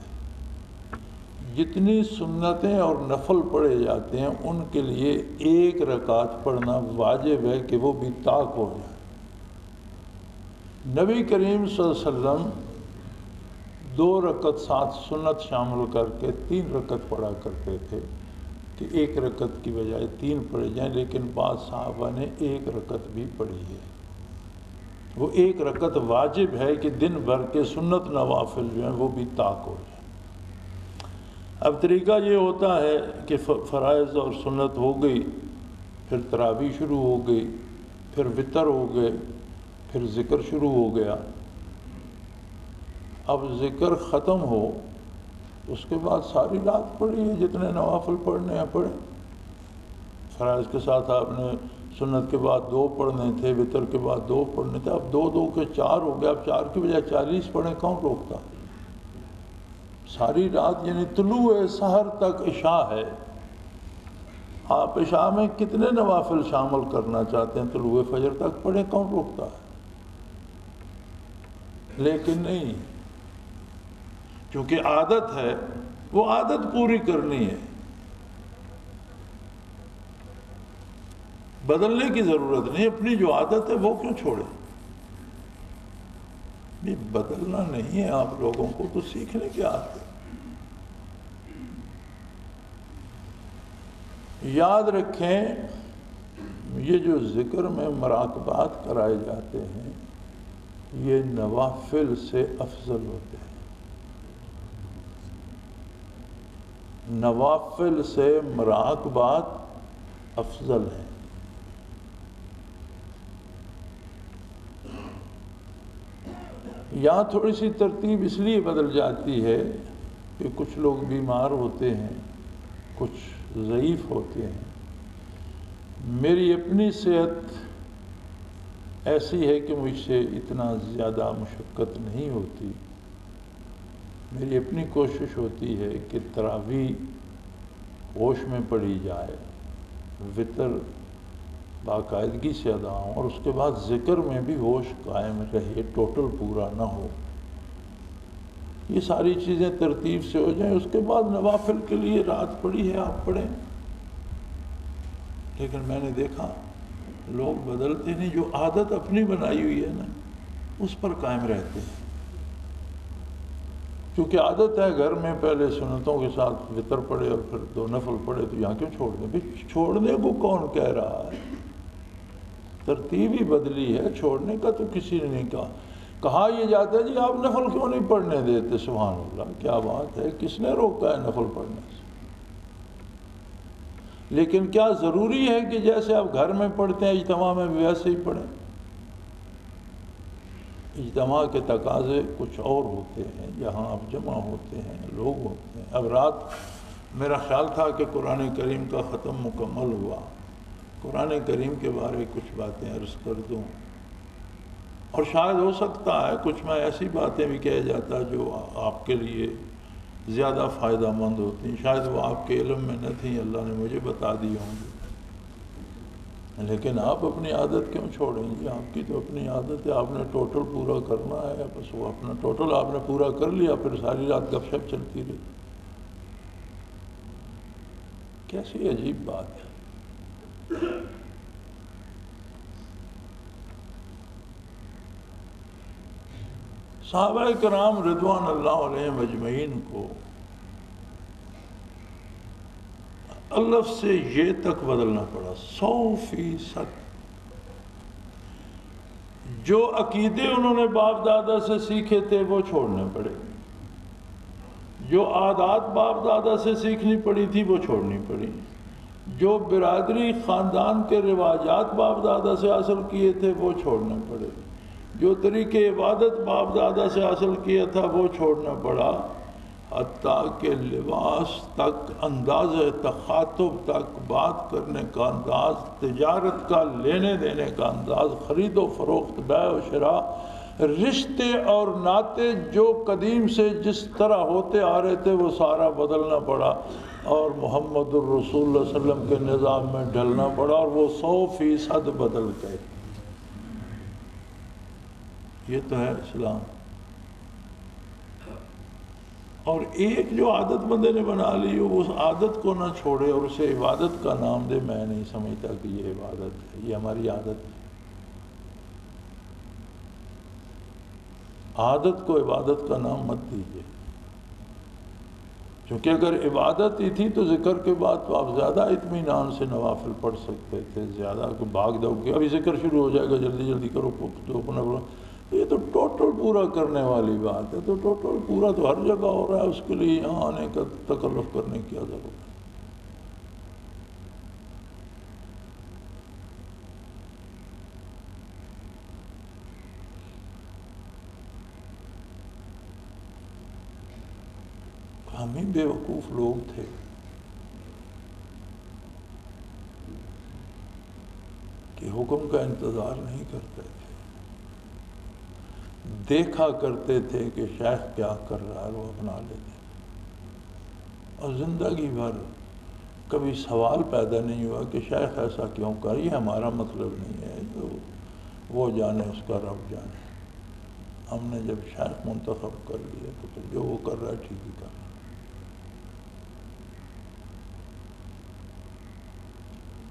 جتنی سنتیں اور نفل پڑھے جاتے ہیں ان کے لیے 1 رکعت پڑھنا واجب ہے کہ وہ بھی طاق ہو جائے۔ نبی کریم صلی اللہ علیہ وسلم 2 رکعت ساتھ سنت شامل کر کے 3 رکعت پڑھا کرتے تھے کہ 1 رکعت کی بجائے 3 پڑھے جائیں، لیکن بعض صحابہ نے 1 رکعت بھی پڑھی ہے۔ وہ 1 رکعت واجب ہے کہ دن بھر کے سنت نوافل جو ہیں وہ بھی طاق ہو جائیں۔ اب طریقہ یہ ہوتا ہے کہ فرائض اور سنت ہو گئی، پھر تراویح شروع ہو گئی، پھر وتر ہو گئے، پھر ذکر شروع ہو گیا۔ اب ذکر ختم ہو اس کے بعد ساری رات پڑھی ہے، جتنے نوافل پڑھنے ہیں پڑھیں۔ فرائض کے ساتھ آپ نے سنت کے بعد 2 پڑھنے تھے، وتر کے بعد 2 پڑھنے تھے، اب 2 کے 4 ہو گیا، اب 4 کی بجائے 40 پڑھیں، کون روکتا؟ ساری رات یعنی طلوع سحر تک عشاء ہے، آپ عشاء میں کتنے نوافل شامل کرنا چاہتے ہیں طلوع فجر تک پڑھیں، کون روکتا ہے؟ لیکن نہیں، چونکہ عادت ہے، وہ عادت پوری کرنی ہے، بدلنے کی ضرورت نہیں، اپنی جو عادت ہے وہ کیوں چھوڑیں؟ یہ بدلنا نہیں ہے آپ لوگوں کو، تو سیکھنے کی عادت ہے۔ یاد رکھیں یہ جو ذکر میں مراقبات کرائے جاتے ہیں یہ نوافل سے افضل ہوتے ہیں۔ نوافل سے مراقبات افضل ہیں۔ یہاں تھوڑی سی ترتیب اس لیے بدل جاتی ہے کہ کچھ لوگ بیمار ہوتے ہیں، کچھ ضعیف ہوتے ہیں۔ میری اپنی صحت ایسی ہے کہ مجھ سے اتنا زیادہ مشقت نہیں ہوتی۔ میری اپنی کوشش ہوتی ہے کہ تراویح ہوش میں پڑھی جائے، وطر باقاعدگی سے ادا ہوں، اور اس کے بعد ذکر میں بھی ہوش قائم رہے، ٹوٹل پورا نہ ہو۔ یہ ساری چیزیں ترتیب سے ہو جائیں، اس کے بعد نوافل کے لیے رات پڑی ہے آپ پڑھیں۔ لیکن میں نے دیکھا لوگ بدلتے نہیں، جو عادت اپنی بنائی ہوئی ہے نا اس پر قائم رہتے ہیں۔ کیونکہ عادت ہے گھر میں پہلے سنتوں کے ساتھ وطر پڑھے اور پھر 2 نفل پڑھے، تو یہاں کیوں چھوڑ دیں؟ بھئی چھوڑنے کو کون کہہ رہا ہے؟ ترتیب ہی بدلی ہے، چھوڑنے کا تو کسی نے نہیں کہا۔ کہا یہ جاتا ہے جی آپ نفل کیوں نہیں پڑھنے دیتے؟ سبحان اللہ، کیا بات ہے، کس نے روکا ہے نفل پڑھنے سے؟ لیکن کیا ضروری ہے کہ جیسے آپ گھر میں پڑھتے ہیں اجتماع میں بھی ویسے ہی پڑھیں؟ اجتماع کے تقاضے کچھ اور ہوتے ہیں، جہاں آپ جمع ہوتے ہیں، لوگ ہوتے ہیں۔ اب رات میرا خیال تھا کہ قرآن کریم کا ختم مکمل ہوا، قرآن کریم کے بارے کچھ باتیں عرض کر دوں، اور شاید ہو سکتا ہے کچھ میں ایسی باتیں بھی کہہ جاتا جو آپ کے لیے زیادہ فائدہ مند ہوتی ہیں، شاید وہ آپ کے علم میں نہ تھیں، اللہ نے مجھے بتا دی ہوں گی۔ لیکن آپ اپنی عادت کیوں چھوڑیں گے؟ آپ کی تو اپنی عادت ہے، آپ نے ٹوٹل پورا کرنا ہے، بس وہ اپنا ٹوٹل آپ نے پورا کر لیا، پھر ساری رات گپ شپ چلتی رہی۔ کیسی عجیب بات ہے۔ صحابہ کرام رضوان اللہ علیہم اجمعین کو الف سے یہ تک بدلنا پڑا، 100%۔ جو عقیدے انہوں نے باپ دادا سے سیکھے تھے وہ چھوڑنے پڑے، جو عادات باپ دادا سے سیکھنی پڑی تھی وہ چھوڑنی پڑی، جو برادری خاندان کے رواجات باپ دادا سے حاصل کیے تھے وہ چھوڑنے پڑے، جو طریقے عبادت باپ دادا سے حاصل کیا تھا وہ چھوڑنا پڑا، حتیٰ کہ لباس تک، انداز تخاطب تک، بات کرنے کا انداز، تجارت کا لینے دینے کا انداز، خرید و فروخت، بیع و شراء، رشتے اور ناطے جو قدیم سے جس طرح ہوتے آ رہے تھے وہ سارا بدلنا پڑا، اور محمد الرسول اللہ علیہ وسلم کے نظام میں ڈھلنا پڑا، اور وہ 100% بدل گئے۔ یہ تو ہے اسلام۔ اور ایک جو عادت بندے نے بنا لی ہو اس عادت کو نہ چھوڑے اور اسے عبادت کا نام دے، میں نہیں سمجھتا کہ یہ عبادت ہے، یہ ہماری عادت ہے۔ عادت کو عبادت کا نام مت دیجیے، کیونکہ اگر عبادت ہی تھی تو ذکر کے بعد تو آپ زیادہ اطمینان سے نوافل پڑھ سکتے تھے، زیادہ بھاگ دوڑ کے ابھی ذکر شروع ہو جائے گا، جلدی جلدی کرو تو اپنا یہ تو ٹوٹل پورا کرنے والی بات ہے، تو ٹوٹل پورا تو ہر جگہ ہو رہا ہے، اس کے لیے یہاں آنے کا تکلف کرنے کی کیا ضرورت ہے؟ ہم ہی بے وقوف لوگ تھے کہ حکم کا انتظار نہیں کرتے تھے، دیکھا کرتے تھے کہ شیخ کیا کر رہا ہے وہ اپنا لیتے تھے، اور زندگی بھر کبھی سوال پیدا نہیں ہوا کہ شیخ ایسا کیوں کر، یہ ہمارا مطلب نہیں ہے، جو وہ جانے اس کا رب جانے۔ ہم نے جب شیخ منتخب کر لیا تو پھر جو وہ کر رہا ہے ٹھیک ہی کر رہا ہے۔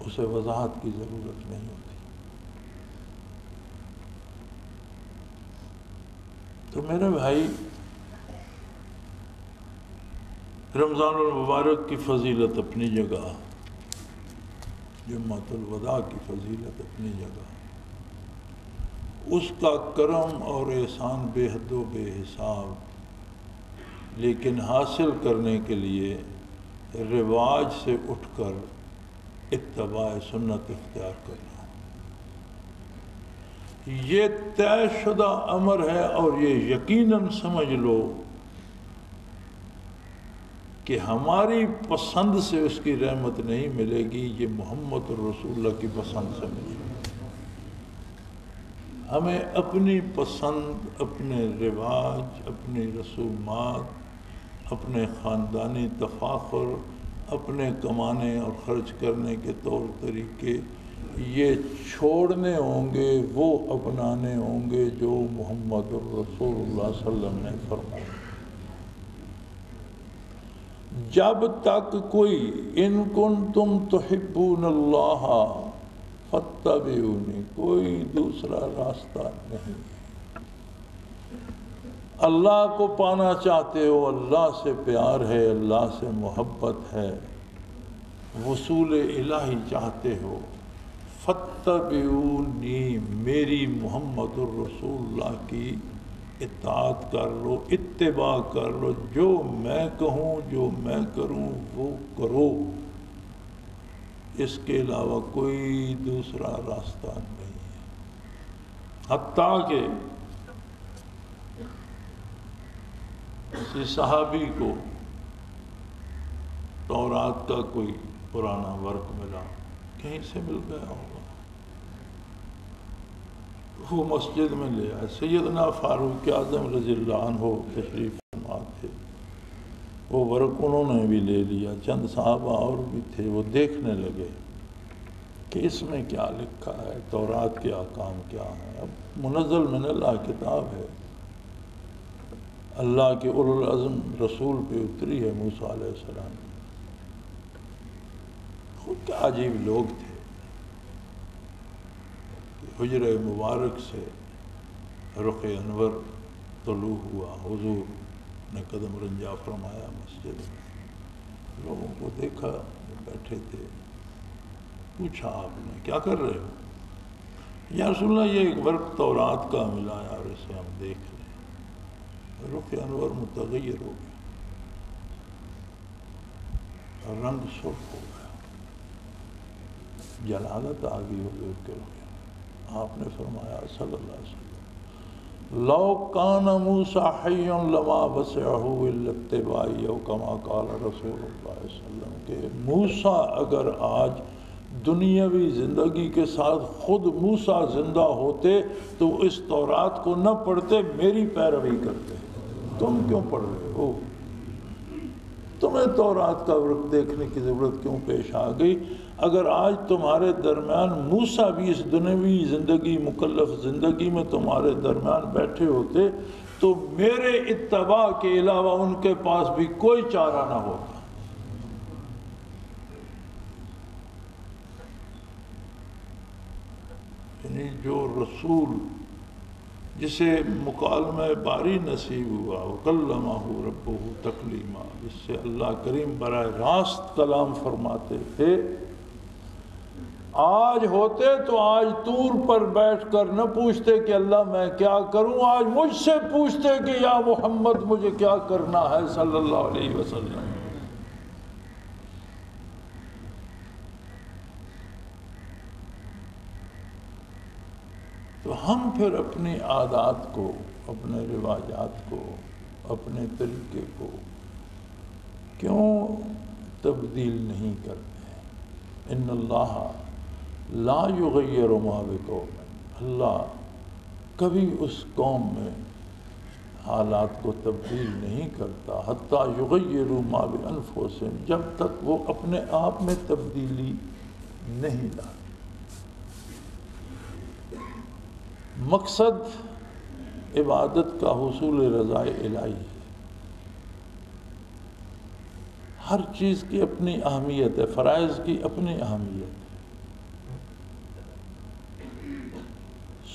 اسے وضاحت کی ضرورت نہیں ہوتی۔ تو میرے بھائی، رمضان المبارک کی فضیلت اپنی جگہ، جمعۃ الوداع کی فضیلت اپنی جگہ، اس کا کرم اور احسان بے حد و بے حساب، لیکن حاصل کرنے کے لیے رواج سے اٹھ کر اتباع سنت اختیار کرنا، یہ طے شدہ امر ہے، اور یہ یقیناً سمجھ لو کہ ہماری پسند سے اس کی رحمت نہیں ملے گی، یہ محمد رسول اللہ کی پسند سے ملے گی۔ ہمیں اپنی پسند، اپنے رواج، اپنی رسومات، اپنے خاندانی تفاخر، اپنے کمانے اور خرچ کرنے کے طور طریقے یہ چھوڑنے ہوں گے، وہ اپنانے ہوں گے جو محمد رسول اللہ صلی اللہ علیہ وسلم نے فرمایا۔ جب تک کوئی ان کنتم تحبون اللہ فاتبعونی، کوئی دوسرا راستہ نہیں۔ اللہ کو پانا چاہتے ہو، اللہ سے پیار ہے، اللہ سے محبت ہے، وصول الہی چاہتے ہو، فاتبعونی، میری محمد الرسول اللہ کی اطاعت کر لو، اتباع کر لو، جو میں کہوں، جو میں کروں وہ کرو، اس کے علاوہ کوئی دوسرا راستہ نہیں ہے۔ حتیٰ کہ کسی صحابی کو تورات کا کوئی پرانا ورق ملا، کہیں سے مل گیا ہوگا، وہ مسجد میں لے آئے، سیدنا فاروق اعظم رضی اللہ عنہ تشریف فرما تھے، وہ ورق انہوں نے بھی لے لیا، چند صحابہ اور بھی تھے، وہ دیکھنے لگے کہ اس میں کیا لکھا ہے، تورات کے احکام کیا ہیں۔ اب منزل من اللہ کتاب ہے، اللہ کے اولو العزم رسول پہ اتری ہے، موسیٰ علیہ السلام۔ خود کیا عجیب لوگ تھے، حجرہ مبارک سے رخ انور طلوع ہوا، حضور نے قدم رنجا فرمایا مسجد میں، لوگوں کو دیکھا بیٹھے تھے، پوچھا آپ نے کیا کر رہے ہو؟ یا رسول اللہ یہ ایک ورق تورات کا ملا ہے اور اسے ہم دیکھ رہے ہیں۔ رخ انور متغیر ہو گیا، رنگ سرخ ہو گیا، جلالت آ گئی حضور کے رخ۔ آپ نے فرمایا صلی اللہ علیہ وسلم، لو کان موسیٰ حیا لما وسعہ الا اتباعی، او کما قال رسول اللہ صلی اللہ علیہ وسلم، کہ موسیٰ اگر آج دنیاوی زندگی کے ساتھ خود موسیٰ زندہ ہوتے تو اس تورات کو نہ پڑھتے، میری پیروی کرتے۔ تم کیوں پڑھ رہے ہو؟ تمہیں تورات کا ورق دیکھنے کی ضرورت کیوں پیش آ گئی؟ اگر آج تمہارے درمیان موسیٰ بھی اس دنیاوی زندگی، مکلف زندگی میں تمہارے درمیان بیٹھے ہوتے تو میرے اتباع کے علاوہ ان کے پاس بھی کوئی چارہ نہ ہوتا۔ یعنی جو رسول جسے مکالمہ باری نصیب ہوا، وکلمہ ربہ تکلیما، جس سے اللہ کریم براہ راست کلام فرماتے تھے، آج ہوتے تو آج طور پر بیٹھ کر نہ پوچھتے کہ اللہ میں کیا کروں، آج مجھ سے پوچھتے کہ یا محمد مجھے کیا کرنا ہے صلی اللہ علیہ وسلم۔ تو ہم پھر اپنی عادات کو، اپنے رواجات کو، اپنے طریقے کو کیوں تبدیل نہیں کرتے؟ ان اللہ لا یغیر ما بقوم، اللہ کبھی اس قوم میں حالات کو تبدیل نہیں کرتا، حتیٰ یغیروا ما بانفسہم، جب تک وہ اپنے آپ میں تبدیلی نہیں لاتے۔ مقصد عبادت کا حصول رضا الہی ہے، ہر چیز کی اپنی اہمیت ہے، فرائض کی اپنی اہمیت ہے،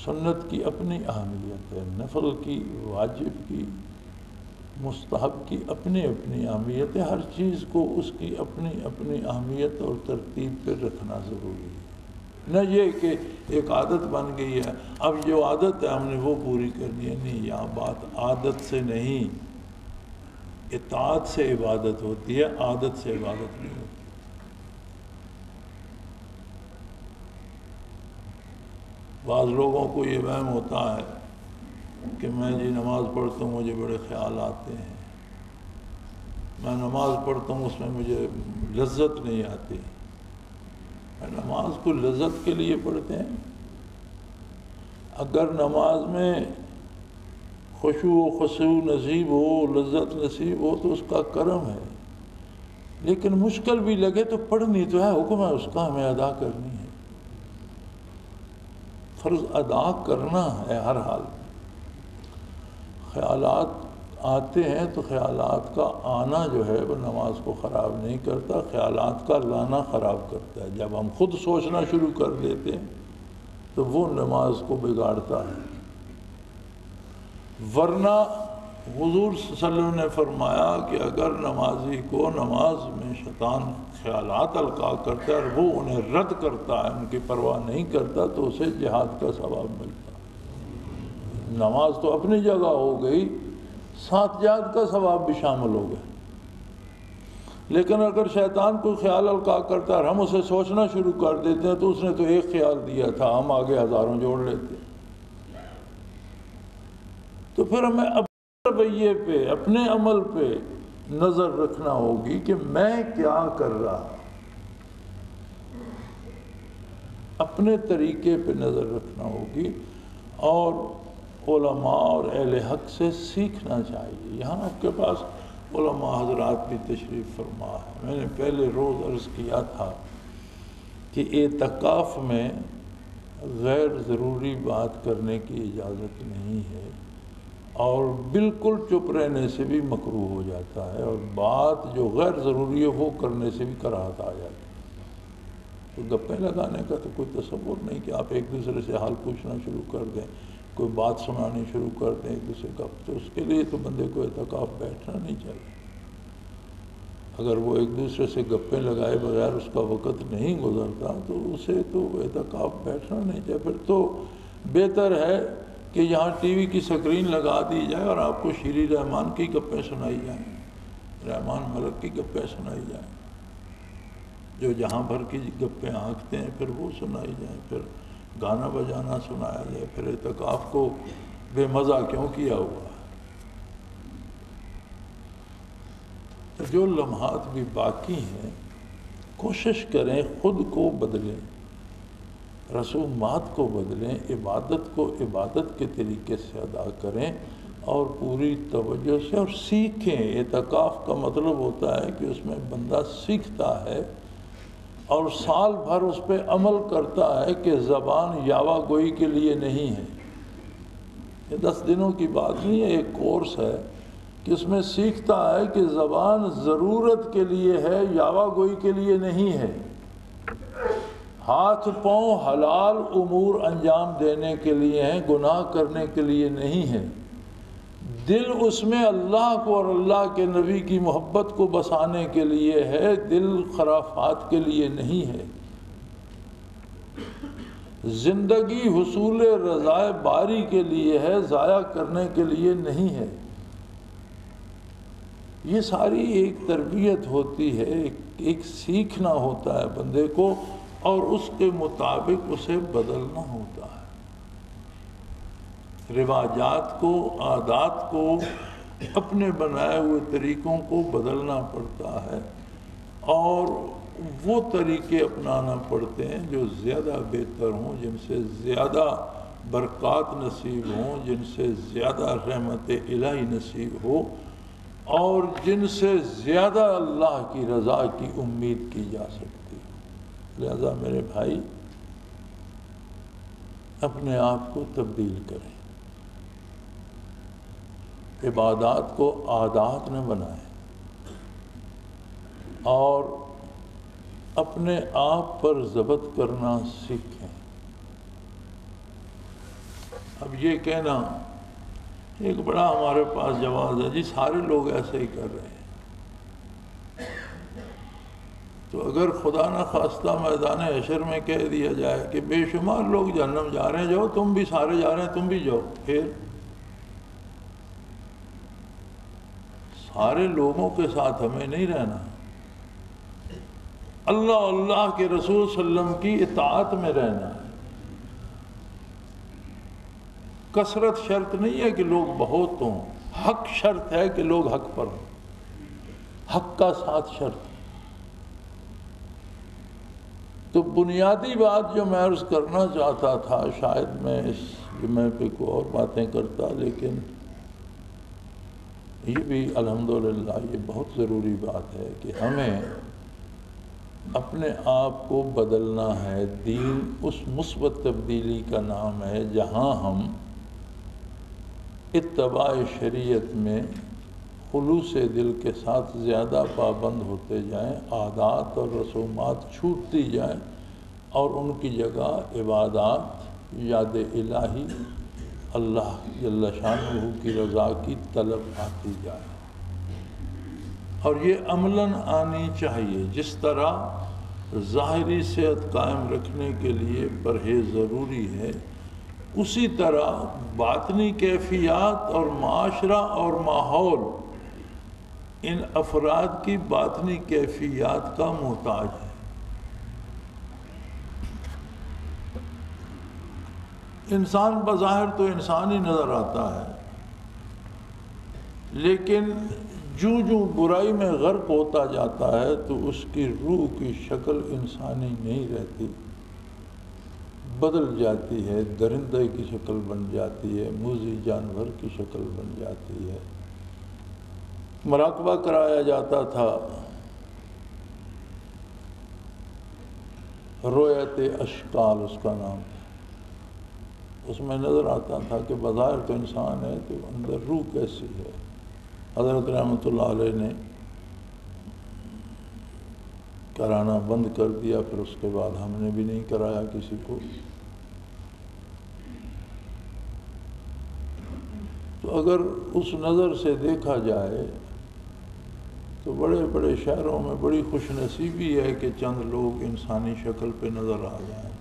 سنت کی اپنی اہمیت ہے، نفل کی، واجب کی، مستحب کی اپنی اپنی اہمیت ہے، ہر چیز کو اس کی اپنی اپنی اہمیت اور ترتیب پہ رکھنا ضروری ہے، نہ یہ کہ ایک عادت بن گئی ہے اب جو عادت ہے ہم نے وہ پوری کرنی ہے۔ نہیں، یہاں بات عادت سے نہیں، اطاعت سے عبادت ہوتی ہے، عادت سے عبادت نہیں ہوتی۔ بعض لوگوں کو یہ وہم ہوتا ہے کہ میں جی نماز پڑھتا ہوں مجھے بڑے خیال آتے ہیں، میں نماز پڑھتا ہوں اس میں مجھے لذت نہیں آتی۔ میں نماز کو لذت کے لیے پڑھتے ہیں؟ اگر نماز میں خشوع و خضوع نصیب ہو، لذت نصیب ہو تو اس کا کرم ہے، لیکن مشکل بھی لگے تو پڑھنی تو ہے، حکم ہے اس کا، ہمیں ادا کرنی ہے، فرض ادا کرنا ہے ہر حال میں۔ خیالات آتے ہیں تو خیالات کا آنا جو ہے وہ نماز کو خراب نہیں کرتا، خیالات کا لانا خراب کرتا ہے۔ جب ہم خود سوچنا شروع کر دیتے ہیں تو وہ نماز کو بگاڑتا ہے۔ ورنہ حضور صلی اللہ علیہ وسلم نے فرمایا کہ اگر نمازی کو نماز میں شیطان خیالات القاء کرتا ہے اور وہ انہیں رد کرتا ہے، ان کی پرواہ نہیں کرتا، تو اسے جہاد کا ثواب ملتا ہے۔ نماز تو اپنی جگہ ہو گئی، ساتھ جہاد کا ثواب بھی شامل ہو گیا۔ لیکن اگر شیطان کوئی خیال القاء کرتا ہے اور ہم اسے سوچنا شروع کر دیتے ہیں تو اس نے تو ایک خیال دیا تھا، ہم آگے ہزاروں جوڑ لیتے ہیں۔ تو پھر ہمیں اپنے رویے پہ، اپنے عمل پہ نظر رکھنا ہوگی کہ میں کیا کر رہا، اپنے طریقے پہ نظر رکھنا ہوگی، اور علماء اور اہل حق سے سیکھنا چاہیے۔ یہاں آپ کے پاس علماء حضرات بھی تشریف فرما ہے۔ میں نے پہلے روز عرض کیا تھا کہ اعتکاف میں غیر ضروری بات کرنے کی اجازت نہیں ہے، اور بالکل چپ رہنے سے بھی مکروہ ہو جاتا ہے، اور بات جو غیر ضروری ہے وہ کرنے سے بھی کراہت آ جاتی ہے۔ تو گپیں لگانے کا تو کوئی تصور نہیں کہ آپ ایک دوسرے سے حال پوچھنا شروع کر دیں، کوئی بات سنانی شروع کر دیں ایک دوسرے کا، تو اس کے لیے تو بندے کو اعتکاف بیٹھنا نہیں چاہیے۔ اگر وہ ایک دوسرے سے گپیں لگائے بغیر اس کا وقت نہیں گزرتا تو اسے تو اعتکاف بیٹھنا نہیں چاہیے۔ پھر تو بہتر ہے کہ یہاں ٹی وی کی سکرین لگا دی جائے اور آپ کو شیری رحمان کی گپیں سنائی جائیں، رحمان ملک کی گپیں سنائی جائیں، جو جہاں بھر کی گپیں ہانکتے ہیں پھر وہ سنائی جائیں، پھر گانا بجانا سنایا جائے، پھر اعتکاف کو بے مزہ کیوں کیا ہوا ہے۔ تو جو لمحات بھی باقی ہیں کوشش کریں خود کو بدلیں، رسومات کو بدلیں، عبادت کو عبادت کے طریقے سے ادا کریں اور پوری توجہ سے، اور سیکھیں۔ اعتکاف کا مطلب ہوتا ہے کہ اس میں بندہ سیکھتا ہے اور سال بھر اس پہ عمل کرتا ہے کہ زبان یاوہ گوئی کے لیے نہیں ہے۔ یہ 10 دنوں کی بات نہیں ہے، ایک کورس ہے کہ اس میں سیکھتا ہے کہ زبان ضرورت کے لیے ہے، یاوہ گوئی کے لیے نہیں ہے۔ ہاتھ پاؤں حلال امور انجام دینے کے لیے ہیں، گناہ کرنے کے لیے نہیں ہے۔ دل اس میں اللہ کو اور اللہ کے نبی کی محبت کو بسانے کے لیے ہے، دل خرافات کے لیے نہیں ہے۔ زندگی حصول رضائے باری کے لیے ہے، ضائع کرنے کے لیے نہیں ہے۔ یہ ساری ایک تربیت ہوتی ہے، ایک سیکھنا ہوتا ہے بندے کو، اور اس کے مطابق اسے بدلنا ہوتا ہے۔ رواجات کو، عادات کو، اپنے بنائے ہوئے طریقوں کو بدلنا پڑتا ہے، اور وہ طریقے اپنانا پڑتے ہیں جو زیادہ بہتر ہوں، جن سے زیادہ برکات نصیب ہوں، جن سے زیادہ رحمت الہی نصیب ہو، اور جن سے زیادہ اللہ کی رضا کی امید کی جا سکتی ہے۔ لہذا میرے بھائی اپنے آپ کو تبدیل کریں، عبادات کو عادات نہ بنائیں، اور اپنے آپ پر ضبط کرنا سیکھیں۔ اب یہ کہنا ایک بڑا ہمارے پاس جواز ہے، جی سارے لوگ ایسے ہی کر رہے ہیں، تو اگر خدا نہ خواستہ میدان حشر میں کہہ دیا جائے کہ بے شمار لوگ جہنم جا رہے ہیں، جاؤ تم بھی، سارے جا رہے ہیں تم بھی جاؤ، پھر سارے لوگوں کے ساتھ ہمیں نہیں رہنا، اللہ اللہ کے رسول صلی اللہ علیہ وسلم کی اطاعت میں رہنا ہے۔ کثرت شرط نہیں ہے کہ لوگ بہت ہوں، حق شرط ہے کہ لوگ حق پر ہوں، حق کا ساتھ شرط۔ تو بنیادی بات جو میں عرض کرنا چاہتا تھا، شاید میں اس جمعے پہ کوئی اور باتیں کرتا، لیکن یہ بھی الحمدللہ یہ بہت ضروری بات ہے کہ ہمیں اپنے آپ کو بدلنا ہے۔ دین اس مثبت تبدیلی کا نام ہے جہاں ہم اتباع شریعت میں خلوص دل کے ساتھ زیادہ پابند ہوتے جائیں، عادات اور رسومات چھوٹتی جائیں اور ان کی جگہ عبادات، یاد الہی، اللہ جل شانہ کی رضا کی طلب آتی جائے۔ اور یہ عملاً آنی چاہیے۔ جس طرح ظاہری صحت قائم رکھنے کے لیے پرہیز ضروری ہے، اسی طرح باطنی کیفیات اور معاشرہ اور ماحول ان افراد کی باطنی کیفیات کا محتاج ہے۔ انسان بظاہر تو انسان ہی نظر آتا ہے، لیکن جو برائی میں غرق ہوتا جاتا ہے تو اس کی روح کی شکل انسانی نہیں رہتی، بدل جاتی ہے، درندے کی شکل بن جاتی ہے، موذی جانور کی شکل بن جاتی ہے۔ مراقبہ کرایا جاتا تھا، رؤیت اشکال اس کا نام تھا، اس میں نظر آتا تھا کہ بظاہر تو انسان ہے تو اندر روح کیسی ہے۔ حضرت رحمۃ اللہ علیہ نے کرانا بند کر دیا، پھر اس کے بعد ہم نے بھی نہیں کرایا کسی کو۔ تو اگر اس نظر سے دیکھا جائے تو بڑے بڑے شہروں میں بڑی خوش نصیبی ہے کہ چند لوگ انسانی شکل پہ نظر آ جائیں۔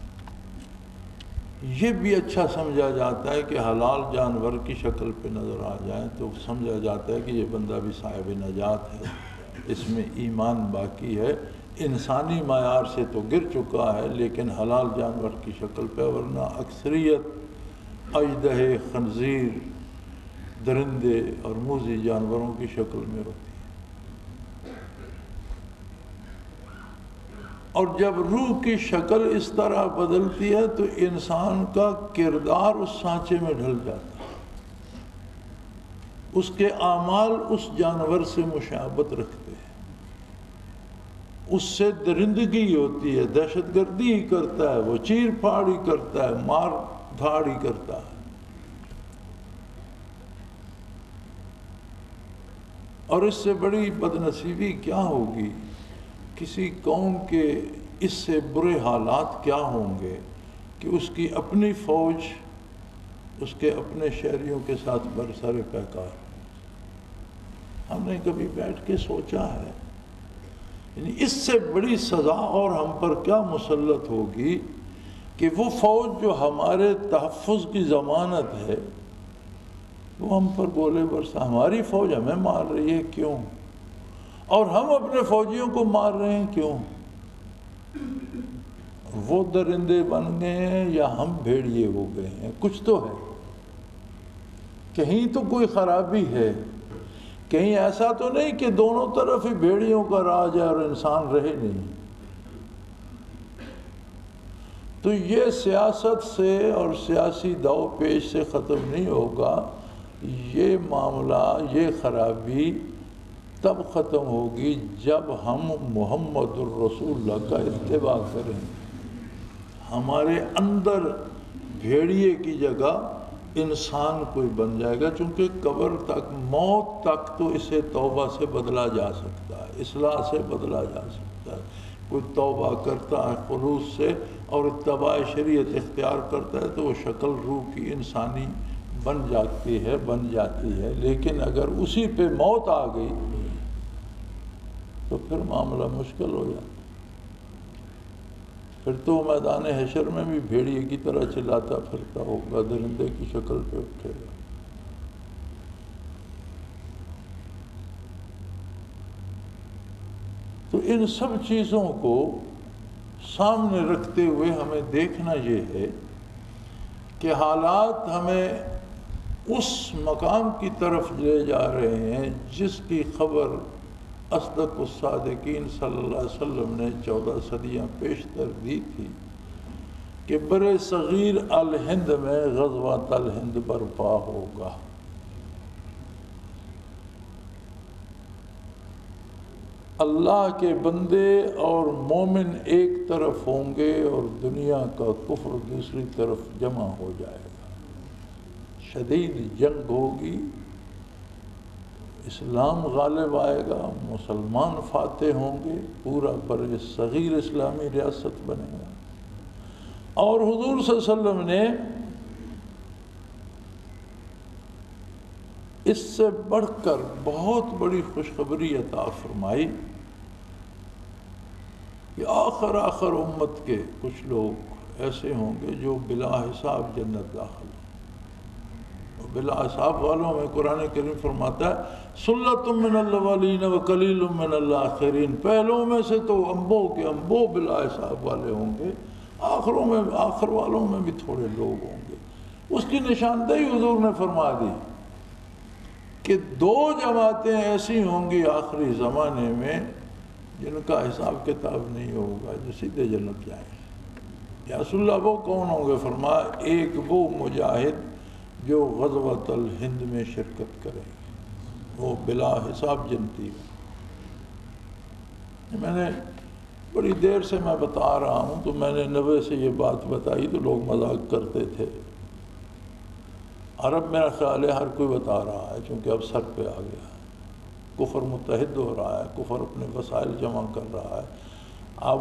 یہ بھی اچھا سمجھا جاتا ہے کہ حلال جانور کی شکل پہ نظر آ جائیں تو سمجھا جاتا ہے کہ یہ بندہ بھی صاحب نجات ہے، اس میں ایمان باقی ہے، انسانی معیار سے تو گر چکا ہے لیکن حلال جانور کی شکل پہ، ورنہ اکثریت اژدہے، خنزیر، درندے اور موذی جانوروں کی شکل میں ہوتی ہے۔ اور جب روح کی شکل اس طرح بدلتی ہے تو انسان کا کردار اس سانچے میں ڈھل جاتا ہے، اس کے اعمال اس جانور سے مشابہت رکھتے ہیں، اس سے درندگی ہوتی ہے، دہشت گردی ہی کرتا ہے، وہ چیر پھاڑ ہی کرتا ہے، مار دھاڑ ہی کرتا ہے۔ اور اس سے بڑی بدنصیبی کیا ہوگی، کسی قوم کے اس سے برے حالات کیا ہوں گے کہ اس کی اپنی فوج اس کے اپنے شہریوں کے ساتھ برسر پیکار۔ ہم نے کبھی بیٹھ کے سوچا ہے یعنی اس سے بڑی سزا اور ہم پر کیا مسلط ہوگی کہ وہ فوج جو ہمارے تحفظ کی ضمانت ہے وہ ہم پر گولے برسا، ہماری فوج ہمیں مار رہی ہے کیوں؟ اور ہم اپنے فوجیوں کو مار رہے ہیں کیوں؟ وہ درندے بن گئے ہیں یا ہم بھیڑیے ہو گئے ہیں؟ کچھ تو ہے، کہیں تو کوئی خرابی ہے، کہیں ایسا تو نہیں کہ دونوں طرف ہی بھیڑیوں کا راج ہے اور انسان رہے نہیں۔ تو یہ سیاست سے اور سیاسی داؤ پیش سے ختم نہیں ہوگا، یہ معاملہ، یہ خرابی تب ختم ہوگی جب ہم محمد الرسول اللہ کا اتباع کریں۔ ہمارے اندر بھیڑیے کی جگہ انسان کوئی بن جائے گا، چونکہ قبر تک، موت تک تو اسے توبہ سے بدلا جا سکتا ہے، اصلاح سے بدلا جا سکتا ہے۔ کوئی توبہ کرتا ہے خلوص سے اور اتباع شریعت اختیار کرتا ہے تو وہ شکل روح کی انسانی بن جاتی ہے، لیکن اگر اسی پہ موت آ گئی تو پھر معاملہ مشکل ہو جاتا، پھر تو میدان حشر میں بھی بھیڑیے کی طرح چلاتا پھرتا ہوگا، درندے کی شکل پہ اٹھے گا۔ ان سب چیزوں کو سامنے رکھتے ہوئے ہمیں دیکھنا یہ ہے کہ حالات ہمیں اس مقام کی طرف لے جا رہے ہیں جس کی خبر اصدق الصادقین صلی اللہ علیہ وسلم نے 14 صدیاں پیشتر دی تھی کہ بر صغیر الہند میں غزوۃ الہند برپا ہوگا۔ اللہ کے بندے اور مومن ایک طرف ہوں گے اور دنیا کا کفر دوسری طرف جمع ہو جائے گا، شدید جنگ ہوگی، اسلام غالب آئے گا، مسلمان فاتح ہوں گے، پورا بر صغیر اسلامی ریاست بنے گا۔ اور حضور صلی اللہ علیہ وسلم نے اس سے بڑھ کر بہت بڑی خوشخبری عطا فرمائی کہ آخر امت کے کچھ لوگ ایسے ہوں گے جو بلا حساب جنت داخل ہوں۔ اور بلا حساب والوں میں قرآن کریم فرماتا ہے سلۃ من الاولین وقلیل من الآخرین، پہلوں میں سے تو انبوں کے انبوں بلا حساب والے ہوں گے، آخر والوں میں بھی تھوڑے لوگ ہوں گے۔ اس کی نشاندہی حضور نے فرما دی کہ 2 جماعتیں ایسی ہوں گی آخری زمانے میں جن کا حساب کتاب نہیں ہوگا، جو سیدھے جنت جائیں گے۔ یا رسول اللہ وہ کون ہوں گے؟ فرمایا ایک وہ مجاہد جو غزوۃ الہند میں شرکت کریں گے، وہ بلا حساب جنتی ہے۔ میں نے بڑی دیر سے میں بتا رہا ہوں، تو میں نے 90 سے یہ بات بتائی تو لوگ مذاق کرتے تھے۔ عرب میرا خیال ہے ہر کوئی بتا رہا ہے، چونکہ اب سر پہ آ گیا ہے، کفر متحد ہو رہا ہے، کفر اپنے وسائل جمع کر رہا ہے۔ اب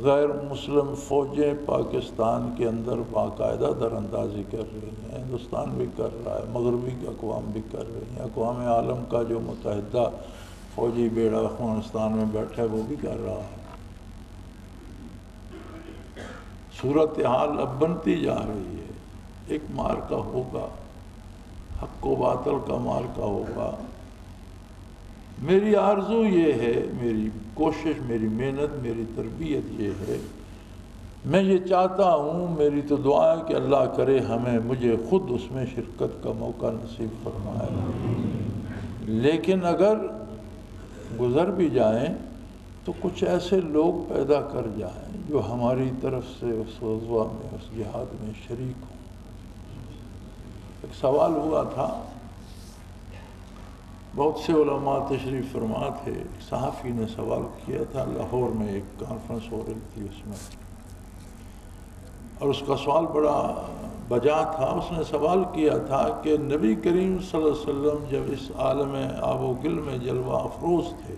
غیر مسلم فوجیں پاکستان کے اندر باقاعدہ در اندازی کر رہی ہیں، ہندوستان بھی کر رہا ہے، مغربی اقوام بھی کر رہی ہیں، اقوام عالم کا جو متحدہ فوجی بیڑا افغانستان میں بیٹھا ہے وہ بھی کر رہا ہے۔ صورتحال اب بنتی جا رہی ہے، ایک مارکا ہوگا، حق و باطل کا مارکا ہوگا۔ میری آرزو یہ ہے، میری کوشش، میری محنت، میری تربیت یہ ہے، میں یہ چاہتا ہوں، میری تو دعا ہے کہ اللہ کرے مجھے خود اس میں شرکت کا موقع نصیب فرمائے، لیکن اگر گزر بھی جائیں تو کچھ ایسے لوگ پیدا کر جائیں جو ہماری طرف سے اس غزوہ میں، اس جہاد میں شریک ہوں۔ ایک سوال ہوا تھا، بہت سے علماء تشریف فرما تھے، صحافی نے سوال کیا تھا، لاہور میں ایک کانفرنس ہو رہی تھی اس میں، اور اس کا سوال بڑا بجا تھا۔ اس نے سوال کیا تھا کہ نبی کریم صلی اللہ علیہ وسلم جب اس عالم آب و گل میں جلوہ افروز تھے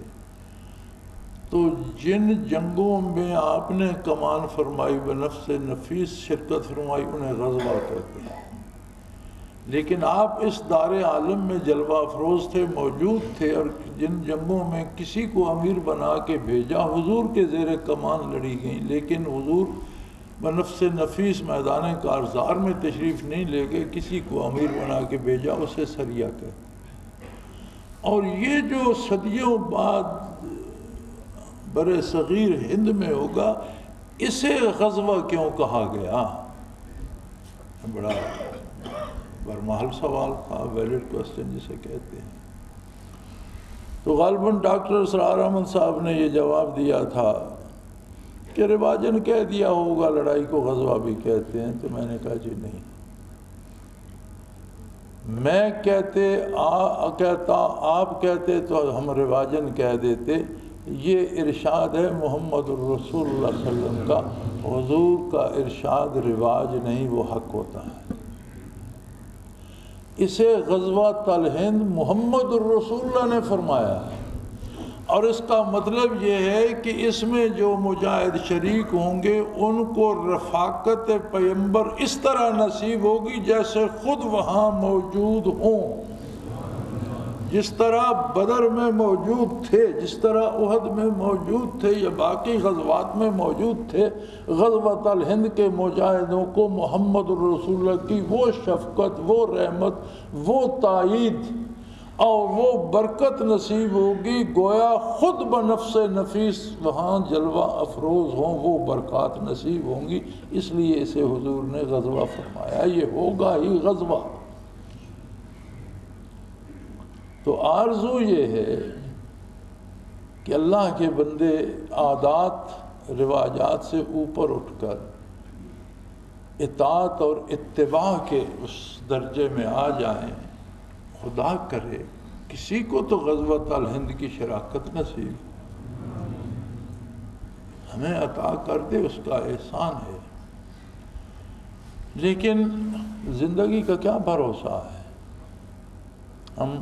تو جن جنگوں میں آپ نے کمان فرمائی بنفس نفیس شرکت فرمائی انہیں غزوہ کہتے ہیں، لیکن آپ اس دار عالم میں جلوہ افروز تھے، موجود تھے، اور جن جنگوں میں کسی کو امیر بنا کے بھیجا، حضور کے زیر کمان لڑی گئیں، لیکن حضور بنفس نفیس میدان کارزار میں تشریف نہیں لے گئے، کسی کو امیر بنا کے بھیجا، اسے سریہ کہتے۔ اور یہ جو صدیوں بعد بر صغیر ہند میں ہوگا، اسے غزوہ کیوں کہا گیا؟ بڑا برمحل سوال تھا، ویلڈ کوسچن جسے کہتے ہیں۔ تو غالباً ڈاکٹر اسرار احمد صاحب نے یہ جواب دیا تھا کہ رواجن کہہ دیا ہوگا لڑائی کو غزوہ بھی کہتے ہیں، تو میں نے کہا جی نہیں، میں کہتا آپ کہتے تو ہم رواجن کہہ دیتے، یہ ارشاد ہے محمد الرسول اللہ صلی اللہ علیہ وسلم کا، حضور کا ارشاد رواج نہیں، وہ حق ہوتا ہے۔ اسے غزوۃ الہند محمد الرسول اللہ نے فرمایا ہے، اور اس کا مطلب یہ ہے کہ اس میں جو مجاہد شریک ہوں گے ان کو رفاقت پیغمبر اس طرح نصیب ہوگی جیسے خود وہاں موجود ہوں، جس طرح بدر میں موجود تھے، جس طرح احد میں موجود تھے یا باقی غزوات میں موجود تھے۔ غزوۃ الہند کے مجاہدوں کو محمد الرسول اللہ کی وہ شفقت، وہ رحمت، وہ تائید اور وہ برکت نصیب ہوگی گویا خود بنفس نفیس وہاں جلوہ افروز ہوں، وہ برکات نصیب ہوں گی۔ اس لیے اسے حضور نے غزوہ فرمایا، یہ ہوگا ہی غزوہ۔ تو آرزو یہ ہے کہ اللہ کے بندے عادات رواجات سے اوپر اٹھ کر اطاعت اور اتباع کے اس درجے میں آ جائیں۔ خدا کرے کسی کو تو غزوۃ الہند کی شراکت نصیب ہمیں عطا کر دے، اس کا احسان ہے۔ لیکن زندگی کا کیا بھروسہ ہے؟ ہم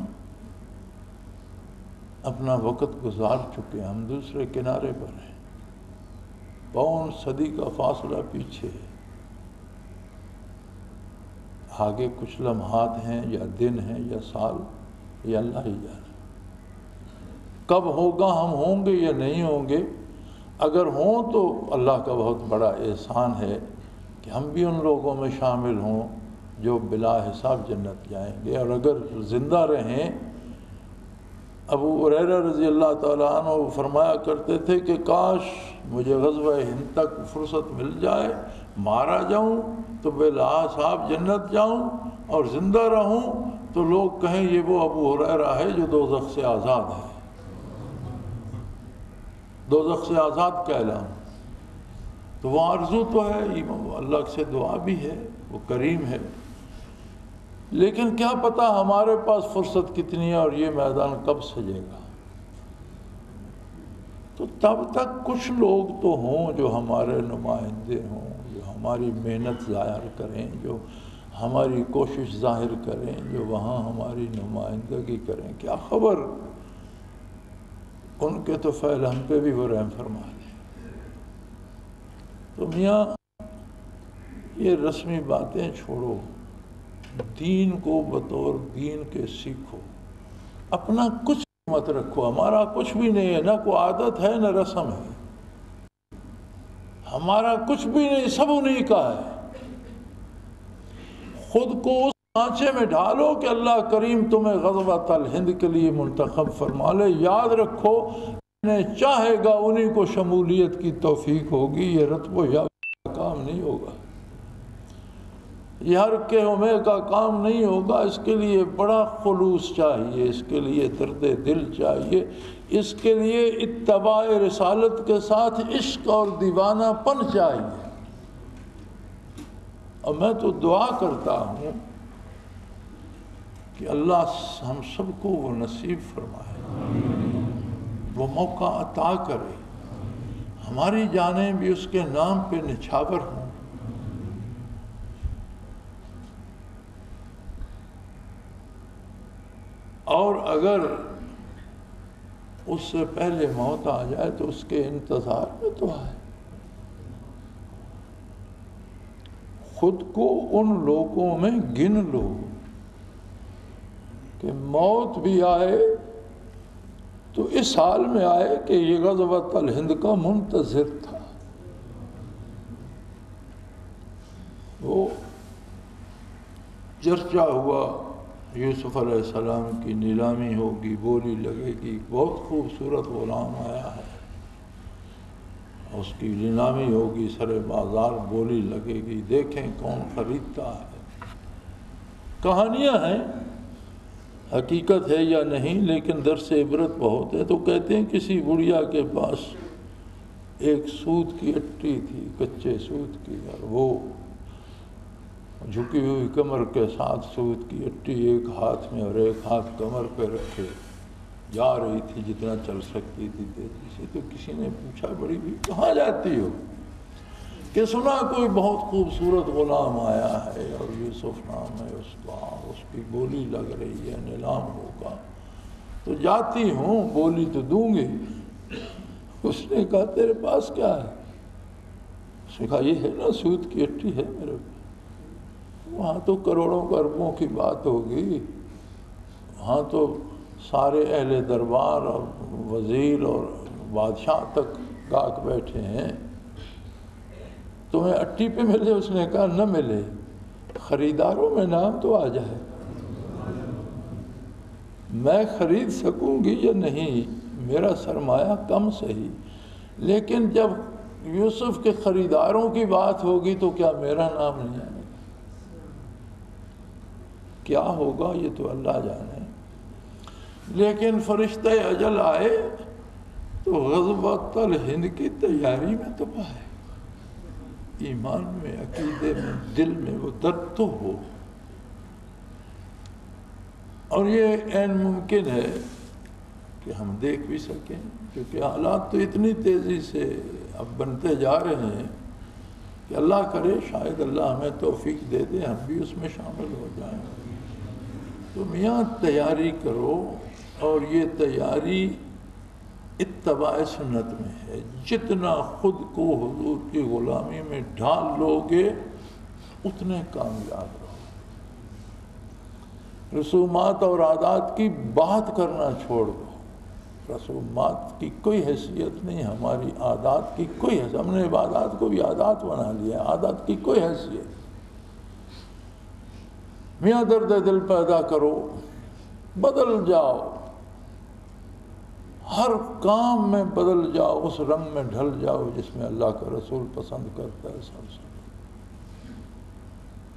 اپنا وقت گزار چکے ہیں، ہم دوسرے کنارے پر ہیں، پون صدی کا فاصلہ پیچھے ہے، آگے کچھ لمحات ہیں یا دن ہیں یا سال، یا اللہ ہی جانے کب ہوگا، ہم ہوں گے یا نہیں ہوں گے۔ اگر ہوں تو اللہ کا بہت بڑا احسان ہے کہ ہم بھی ان لوگوں میں شامل ہوں جو بلا حساب جنت جائیں گے، اور اگر زندہ رہیں، ابو ہریرہ رضی اللہ تعالیٰ عنہ فرمایا کرتے تھے کہ کاش مجھے غزوہ ہند تک فرصت مل جائے، مارا جاؤں تو بلا حساب جنت جاؤں، اور زندہ رہوں تو لوگ کہیں یہ وہ ابو ہریرہ ہے جو دوزخ سے آزاد ہے، دوزخ سے آزاد کہلاؤں۔ تو وہ آرزو تو ہے، اللہ سے دعا بھی ہے، وہ کریم ہے، لیکن کیا پتہ ہمارے پاس فرصت کتنی ہے اور یہ میدان کب سجے گا۔ تو تب تک کچھ لوگ تو ہوں جو ہمارے نمائندے ہوں، جو ہماری محنت ظاہر کریں، جو ہماری کوشش ظاہر کریں، جو وہاں ہماری نمائندگی کریں۔ کیا خبر ان کے تو فعل ہم پہ بھی وہ رحم فرما دیں۔ تو میاں یہ رسمی باتیں چھوڑو، دین کو بطور دین کے سیکھو، اپنا کچھ مت رکھو، ہمارا کچھ بھی نہیں ہے، نہ کوئی عادت ہے نہ رسم ہے، ہمارا کچھ بھی نہیں، سب انہیں کا ہے۔ خود کو اس سانچے میں ڈھالو کہ اللہ کریم تمہیں غزوۃ الہند کے لیے منتخب فرما لے۔ یاد رکھو انہیں چاہے گا انہیں کو شمولیت کی توفیق ہوگی، یہ رتب و یا کام نہیں ہوگا، یہ ہر کے ہمیں کا کام نہیں ہوگا۔ اس کے لیے بڑا خلوص چاہیے، اس کے لیے درد دل چاہیے، اس کے لیے اتباع رسالت کے ساتھ عشق اور دیوانہ پن چاہیے۔ اور میں تو دعا کرتا ہوں کہ اللہ ہم سب کو وہ نصیب فرمائے، وہ موقع عطا کرے، ہماری جانیں بھی اس کے نام پہ نچھاور ہوں۔ اور اگر اس سے پہلے موت آ جائے تو اس کے انتظار میں تو آئے۔ خود کو ان لوگوں میں گن لو کہ موت بھی آئے تو اس حال میں آئے کہ یہ غزوۃ الہند کا منتظر تھا۔ وہ چرچا ہوا یوسف علیہ السلام کی نیلامی ہوگی، بولی لگے گی، بہت خوبصورت غلام آیا ہے، اس کی نیلامی ہوگی، سر بازار بولی لگے گی، دیکھیں کون خریدتا ہے۔ کہانیاں ہیں، حقیقت ہے یا نہیں، لیکن درس عبرت بہت ہے۔ تو کہتے ہیں کسی بڑھیا کے پاس ایک سود کی اٹی تھی، کچے سود کی، اور وہ جھکی ہوئی کمر کے ساتھ سود کی اٹی ایک ہاتھ میں اور ایک ہاتھ کمر پہ رکھے جا رہی تھی، جتنا چل سکتی تھی تیزی سے۔ تو کسی نے پوچھا بڑی بھی کہاں جاتی ہو؟ کہ سنا کوئی بہت خوبصورت غلام آیا ہے اور یوسف نام ہے اس کا، اس کی بولی لگ رہی ہے، نیلام ہوگا تو جاتی ہوں، بولی تو دوں گی۔ اس نے کہا تیرے پاس کیا ہے؟ اس نے کہا یہ ہے نا سود کی اٹی ہے میرے پاس۔ وہاں تو کروڑوں اربوں کی بات ہوگی، وہاں تو سارے اہل دربار اور وزیر اور بادشاہ تک گاہک بیٹھے ہیں، تمہیں اٹی پہ ملے؟ اس نے کہا نہ ملے، خریداروں میں نام تو آ جائے۔ میں خرید سکوں گی یا نہیں، میرا سرمایہ کم صحیح، لیکن جب یوسف کے خریداروں کی بات ہوگی تو کیا میرا نام نہیں آئے گا؟ کیا ہوگا یہ تو اللہ جانے۔ لیکن فرشتہ اجل آئے تو غزوۃ الہند کی تیاری میں تو پائے، ایمان میں، عقیدے میں، دل میں وہ درد تو ہو۔ اور یہ عین ممکن ہے کہ ہم دیکھ بھی سکیں، کیونکہ حالات تو اتنی تیزی سے اب بنتے جا رہے ہیں کہ اللہ کرے شاید اللہ ہمیں توفیق دے دے ہم بھی اس میں شامل ہو جائیں۔ تو میاں تیاری کرو، اور یہ تیاری اتباع سنت میں ہے۔ جتنا خود کو حضور کی غلامی میں ڈھال لو گے اتنے کامیاب رہو۔ رسومات اور عادات کی بات کرنا چھوڑ دو، رسومات کی کوئی حیثیت نہیں، ہماری عادات کی کوئی حیثیت، ہم نے عبادات کو بھی عادات بنا لیا ہے، عادات کی کوئی حیثیت۔ میاں درد دل پیدا کرو، بدل جاؤ، ہر کام میں بدل جاؤ، اس رنگ میں ڈھل جاؤ جس میں اللہ کا رسول پسند کرتا ہے سب سے،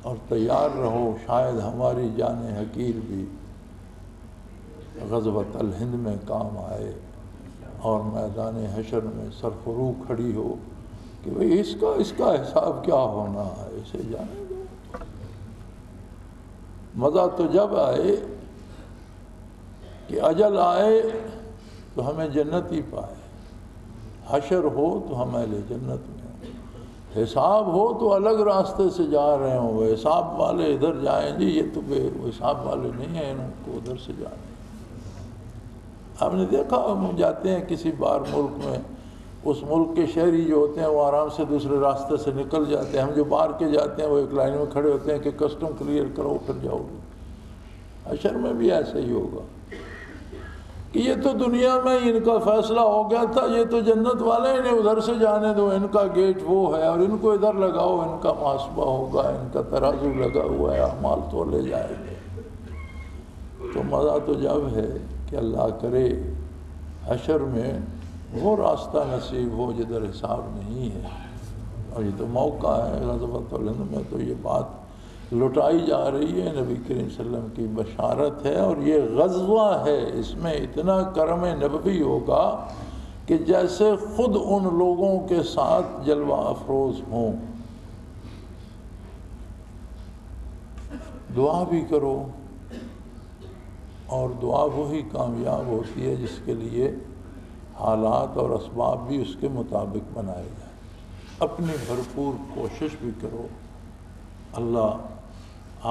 اور تیار رہو، شاید ہماری جان حقیر بھی غزوۃ الہند میں کام آئے اور میدان حشر میں سرفرو کھڑی ہو کہ بھئی اس کا حساب کیا ہونا ہے، اسے جانے دو۔ مزہ تو جب آئے کہ اجل آئے تو ہمیں جنت ہی پائے، حشر ہو تو ہم اہل جنت میں ہوں، حساب ہو تو الگ راستے سے جا رہے ہوں، وہ حساب والے ادھر جائیں جی، یہ تو وہ حساب والے نہیں ہیں، ان کو ادھر سے جانے۔ آپ نے دیکھا ہم جاتے ہیں کسی بار ملک میں، اس ملک کے شہری جو ہوتے ہیں وہ آرام سے دوسرے راستے سے نکل جاتے ہیں، ہم جو باہر کے جاتے ہیں وہ ایک لائن میں کھڑے ہوتے ہیں کہ کسٹم کلیئر کرو پھر جاؤ گے۔ حشر میں بھی ایسا ہی ہوگا کہ یہ تو دنیا میں ہی ان کا فیصلہ ہو گیا تھا، یہ تو جنت والے انہیں ادھر سے جانے دو، ان کا گیٹ وہ ہے، اور ان کو ادھر لگاؤ، ان کا محاسبہ ہوگا، ان کا ترازو لگا ہوا ہے، اعمال تو لے جائیں گے۔ تو مزہ تو جب ہے کہ اللہ کرے حشر میں وہ راستہ نصیب ہو جدھر حساب نہیں ہے، اور یہ تو موقع ہے۔ غزوۃ الہند میں تو یہ بات لٹائی جا رہی ہے، نبی کریم صلی اللہ علیہ وسلم کی بشارت ہے، اور یہ غزوہ ہے، اس میں اتنا کرم نبوی ہوگا کہ جیسے خود ان لوگوں کے ساتھ جلوہ افروز ہوں۔ دعا بھی کرو، اور دعا وہی کامیاب ہوتی ہے جس کے لیے حالات اور اسباب بھی اس کے مطابق بنائے جائیں۔ اپنی بھرپور کوشش بھی کرو۔ اللہ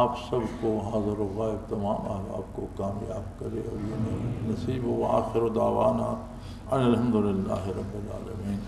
آپ سب کو حاضر و غائب تمام احباب کو کامیاب کرے، اور یہ نصیب و آخر دعوانا ان الحمدللہ رب العالمین۔